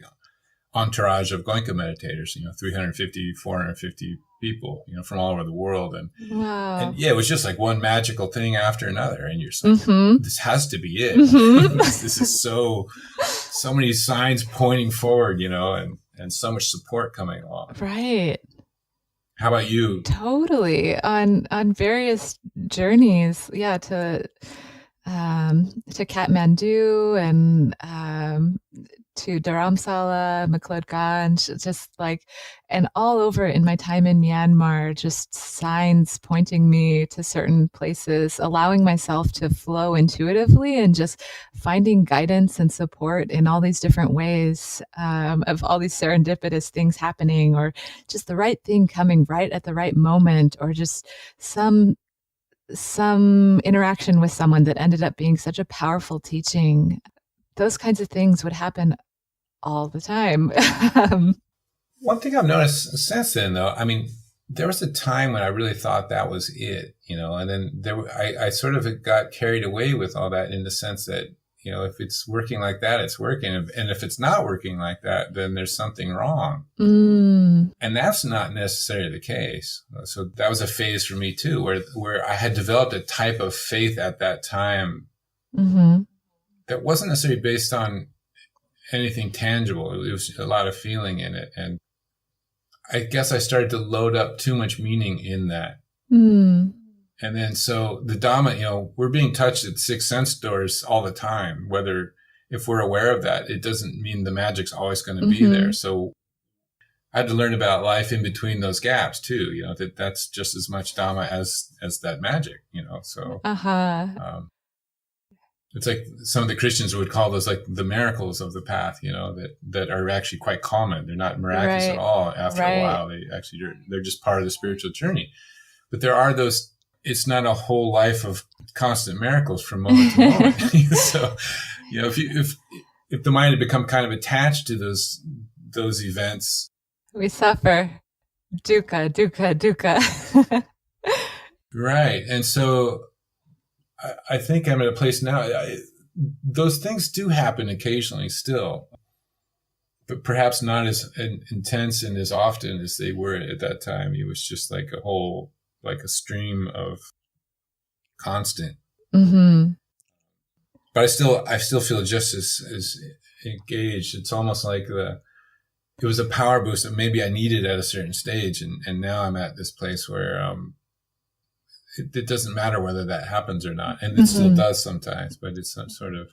entourage of Goenka meditators, you know, 350, 450 people, you know, from all over the world. And, Wow. and yeah, it was just like one magical thing after another. And you're just like, Mm-hmm. this has to be it. Mm-hmm. This is so many signs pointing forward, you know, and so much support coming along. Right. How about you? Totally. On various journeys, yeah, to Kathmandu and to Dharamsala, Maklodganj, just like, and all over in my time in Myanmar, just signs pointing me to certain places, allowing myself to flow intuitively and just finding guidance and support in all these different ways, of all these serendipitous things happening, or just the right thing coming right at the right moment, or just some interaction with someone that ended up being such a powerful teaching. Those kinds of things would happen all the time. One thing I've noticed since then, though, I mean, there was a time when I really thought that was it, you know, and then I sort of got carried away with all that, in the sense that, you know, if it's working like that, it's working. And if it's not working like that, then there's something wrong. Mm. And that's not necessarily the case. So that was a phase for me too, where I had developed a type of faith at that time, Mm-hmm. that wasn't necessarily based on anything tangible. It was a lot of feeling in it. And I guess I started to load up too much meaning in that. Mm. And then so the Dhamma, we're being touched at six sense doors all the time. If we're aware of that, it doesn't mean the magic's always going to be there. So I had to learn about life in between those gaps too, that's just as much Dhamma as that magic, so. It's like some of the Christians would call those like the miracles of the path, that are actually quite common. They're not miraculous at all. After a while, they're just part of the spiritual journey. But there are those, it's not a whole life of constant miracles from moment to moment. So, if the mind had become kind of attached to those events, we suffer. Dukkha, dukkha, dukkha. Right. And so I think I'm at a place now, those things do happen occasionally still, but perhaps not as intense and as often as they were at that time. It was just like a stream of constant. Mm-hmm. But I still feel just as engaged. It's almost like it was a power boost that maybe I needed at a certain stage. And now I'm at this place where, it doesn't matter whether that happens or not. And it still does sometimes, but it's some sort of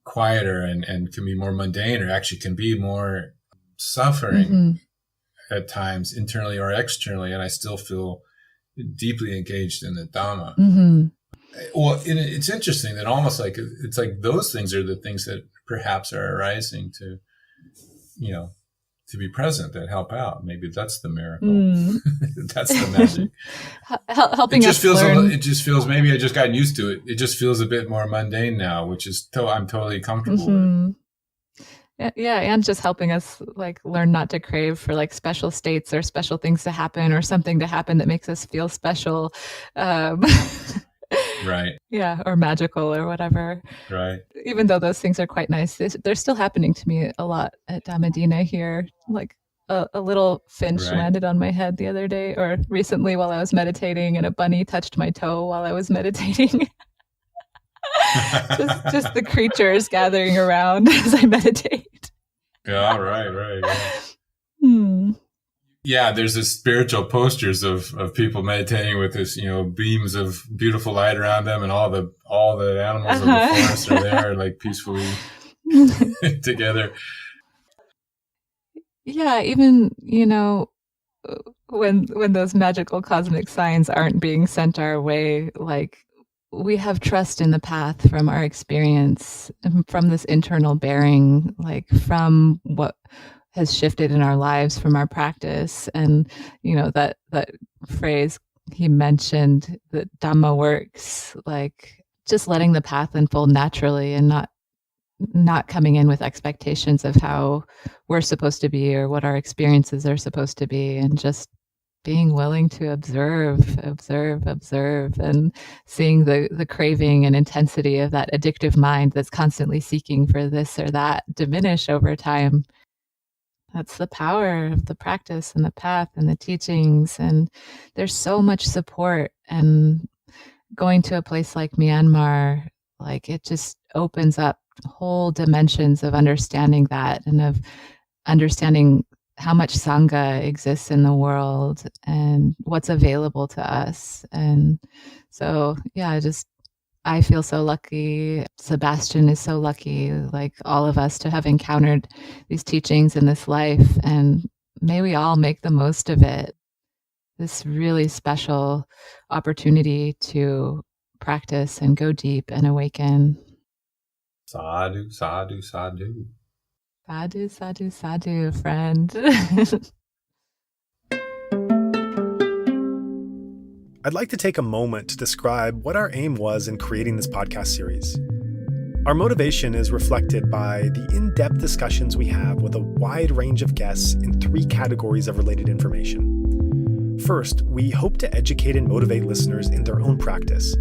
quieter and can be more mundane, or actually can be more suffering at times, internally or externally. And I still feel deeply engaged in the Dhamma. Well, it's interesting that almost like, it's like those things are the things that perhaps are arising to be present, that help out. Maybe that's the miracle. That's the magic. Helping us learn. It just feels, maybe I just gotten used to it. It just feels a bit more mundane now, which is I'm totally comfortable with. Yeah, and just helping us like learn not to crave for like special states or special things to happen or something to happen that makes us feel special. Right. Yeah, or magical or whatever. Right. Even though those things are quite nice, they're still happening to me a lot at Dhammadina here. Like a little finch landed on my head the other day, or recently while I was meditating, and a bunny touched my toe while I was meditating. just the creatures gathering around as I meditate. Yeah, right. Yeah, there's this spiritual posters of people meditating with this, beams of beautiful light around them, and all the animals of the forest are there, like peacefully together. Yeah, even when those magical cosmic signs aren't being sent our way, like we have trust in the path from our experience, from this internal bearing, like from what has shifted in our lives from our practice. And, that phrase he mentioned, that Dhamma works, like just letting the path unfold naturally and not coming in with expectations of how we're supposed to be or what our experiences are supposed to be, and just being willing to observe, and seeing the craving and intensity of that addictive mind that's constantly seeking for this or that diminish over time. That's the power of the practice and the path and the teachings. And there's so much support. And going to a place like Myanmar, like it just opens up whole dimensions of understanding that, and of understanding how much Sangha exists in the world and what's available to us. And so, yeah, I feel so lucky. Sebastien is so lucky, like all of us, to have encountered these teachings in this life. And may we all make the most of it. This really special opportunity to practice and go deep and awaken. Sadhu, sadhu, sadhu. Sadhu, sadhu, sadhu, friend. I'd like to take a moment to describe what our aim was in creating this podcast series. Our motivation is reflected by the in-depth discussions we have with a wide range of guests in 3 categories of related information. First, we hope to educate and motivate listeners in their own practice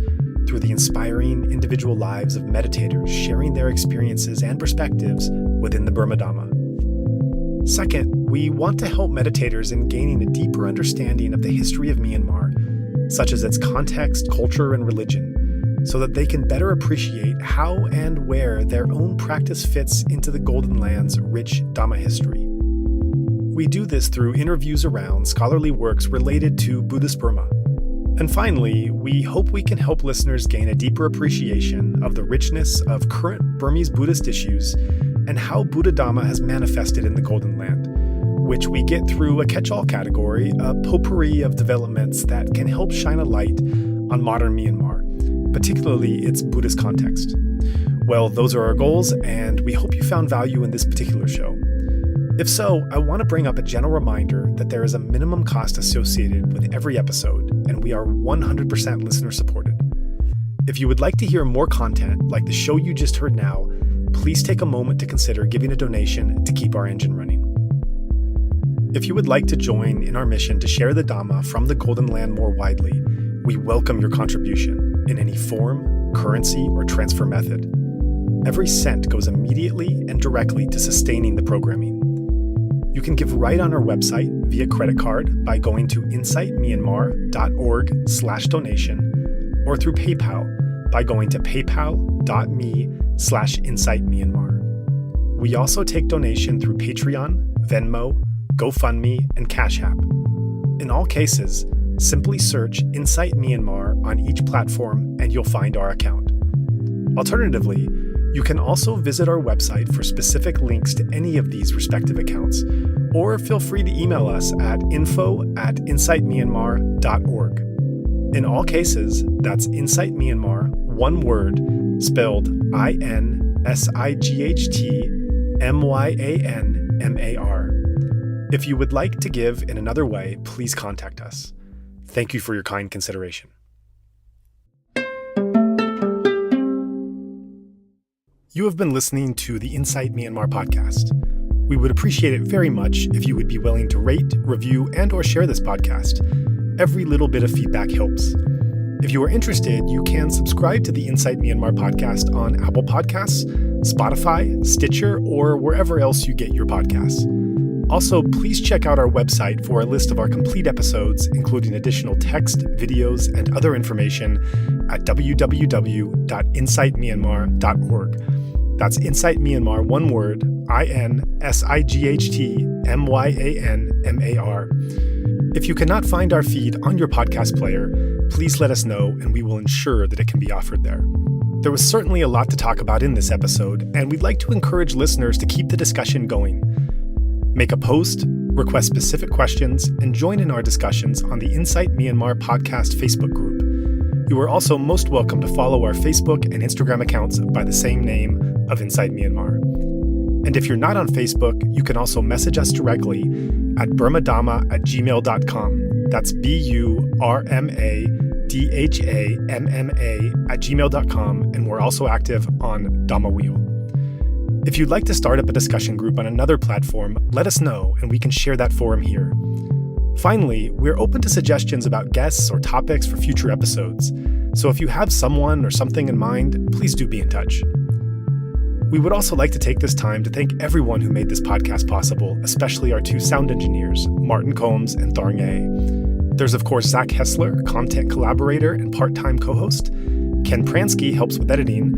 through the inspiring individual lives of meditators sharing their experiences and perspectives within the Burma Dhamma. Second, we want to help meditators in gaining a deeper understanding of the history of Myanmar, such as its context, culture, and religion, so that they can better appreciate how and where their own practice fits into the Golden Land's rich Dhamma history. We do this through interviews around scholarly works related to Buddhist Burma, And finally, we hope we can help listeners gain a deeper appreciation of the richness of current Burmese Buddhist issues and how Buddha Dhamma has manifested in the Golden Land, which we get through a catch-all category, a potpourri of developments that can help shine a light on modern Myanmar, particularly its Buddhist context. Well, those are our goals, and we hope you found value in this particular show. If so, I want to bring up a gentle reminder that there is a minimum cost associated with every episode, and we are 100% listener supported. If you would like to hear more content like the show you just heard now, please take a moment to consider giving a donation to keep our engine running. If you would like to join in our mission to share the Dhamma from the Golden Land more widely, we welcome your contribution in any form, currency, or transfer method. Every cent goes immediately and directly to sustaining the programming. You can give right on our website via credit card by going to insightmyanmar.org/donation or through PayPal by going to paypal.me/insightmyanmar. We also take donation through Patreon, Venmo, GoFundMe, and Cash App. In all cases, simply search Insight Myanmar on each platform and you'll find our account. Alternatively, you can also visit our website for specific links to any of these respective accounts, or feel free to email us at info@insightmyanmar.org. In all cases, that's Insight Myanmar, one word, spelled INSIGHTMYANMAR. If you would like to give in another way, please contact us. Thank you for your kind consideration. You have been listening to the Insight Myanmar podcast. We would appreciate it very much if you would be willing to rate, review, and/or share this podcast. Every little bit of feedback helps. If you are interested, you can subscribe to the Insight Myanmar podcast on Apple Podcasts, Spotify, Stitcher, or wherever else you get your podcasts. Also, please check out our website for a list of our complete episodes, including additional text, videos, and other information at www.insightmyanmar.org. That's Insight Myanmar, one word, INSIGHTMYANMAR. If you cannot find our feed on your podcast player, please let us know and we will ensure that it can be offered there. There was certainly a lot to talk about in this episode, and we'd like to encourage listeners to keep the discussion going. Make a post, request specific questions, and join in our discussions on the Insight Myanmar podcast Facebook group. You are also most welcome to follow our Facebook and Instagram accounts by the same name of Insight Myanmar. And if you're not on Facebook, you can also message us directly at burmadhamma@gmail.com. That's BURMADHAMMA@gmail.com, and we're also active on Dhamma Wheel. If you'd like to start up a discussion group on another platform, let us know and we can share that forum here. Finally, we're open to suggestions about guests or topics for future episodes. So if you have someone or something in mind, please do be in touch. We would also like to take this time to thank everyone who made this podcast possible, especially our two sound engineers, Martin Combs and Tharng A. There's of course Zach Hessler, content collaborator and part-time co-host. Ken Pransky helps with editing.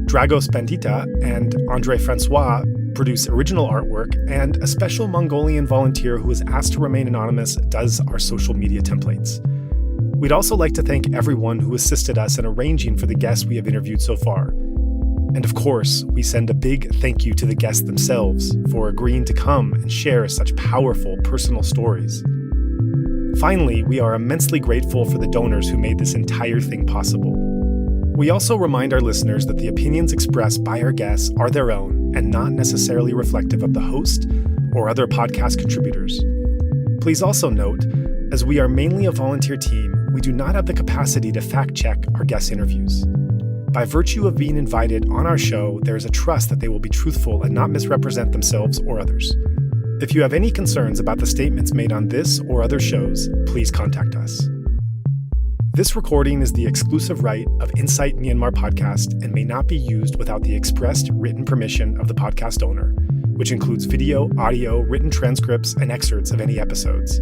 Dragos Bandita and Andre Francois produce original artwork, and a special Mongolian volunteer who is asked to remain anonymous does our social media templates. We'd also like to thank everyone who assisted us in arranging for the guests we have interviewed so far. And of course, we send a big thank you to the guests themselves for agreeing to come and share such powerful personal stories. Finally, we are immensely grateful for the donors who made this entire thing possible. We also remind our listeners that the opinions expressed by our guests are their own and not necessarily reflective of the host or other podcast contributors. Please also note, as we are mainly a volunteer team, we do not have the capacity to fact-check our guest interviews. By virtue of being invited on our show, there is a trust that they will be truthful and not misrepresent themselves or others. If you have any concerns about the statements made on this or other shows, please contact us. This recording is the exclusive right of Insight Myanmar podcast and may not be used without the expressed written permission of the podcast owner, which includes video, audio, written transcripts, and excerpts of any episodes.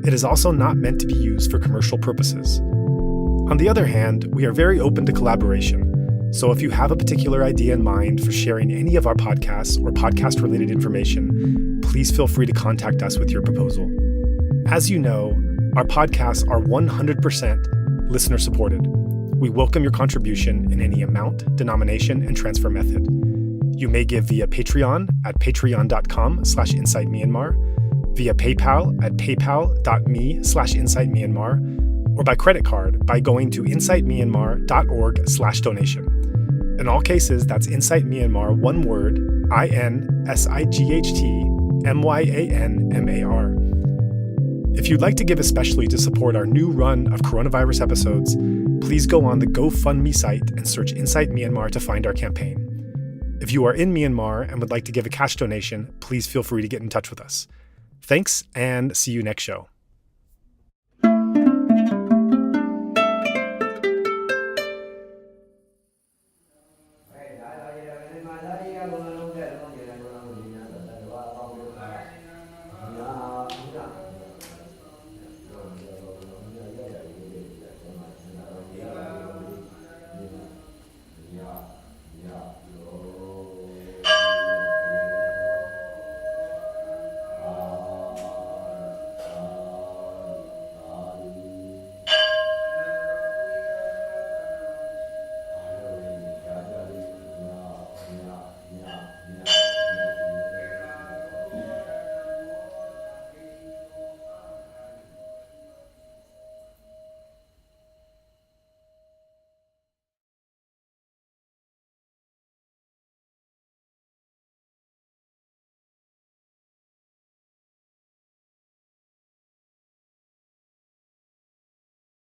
It is also not meant to be used for commercial purposes. On the other hand, we are very open to collaboration, so if you have a particular idea in mind for sharing any of our podcasts or podcast-related information, please feel free to contact us with your proposal. As you know, our podcasts are 100% listener supported. We welcome your contribution in any amount, denomination, and transfer method. You may give via Patreon at patreon.com/InsightMyanmar, via PayPal at paypal.me/InsightMyanmar, or by credit card by going to insightmyanmar.org/donation. In all cases, that's Insight Myanmar, one word, INSIGHTMYANMAR. If you'd like to give especially to support our new run of coronavirus episodes, please go on the GoFundMe site and search Insight Myanmar to find our campaign. If you are in Myanmar and would like to give a cash donation, please feel free to get in touch with us. Thanks, and see you next show.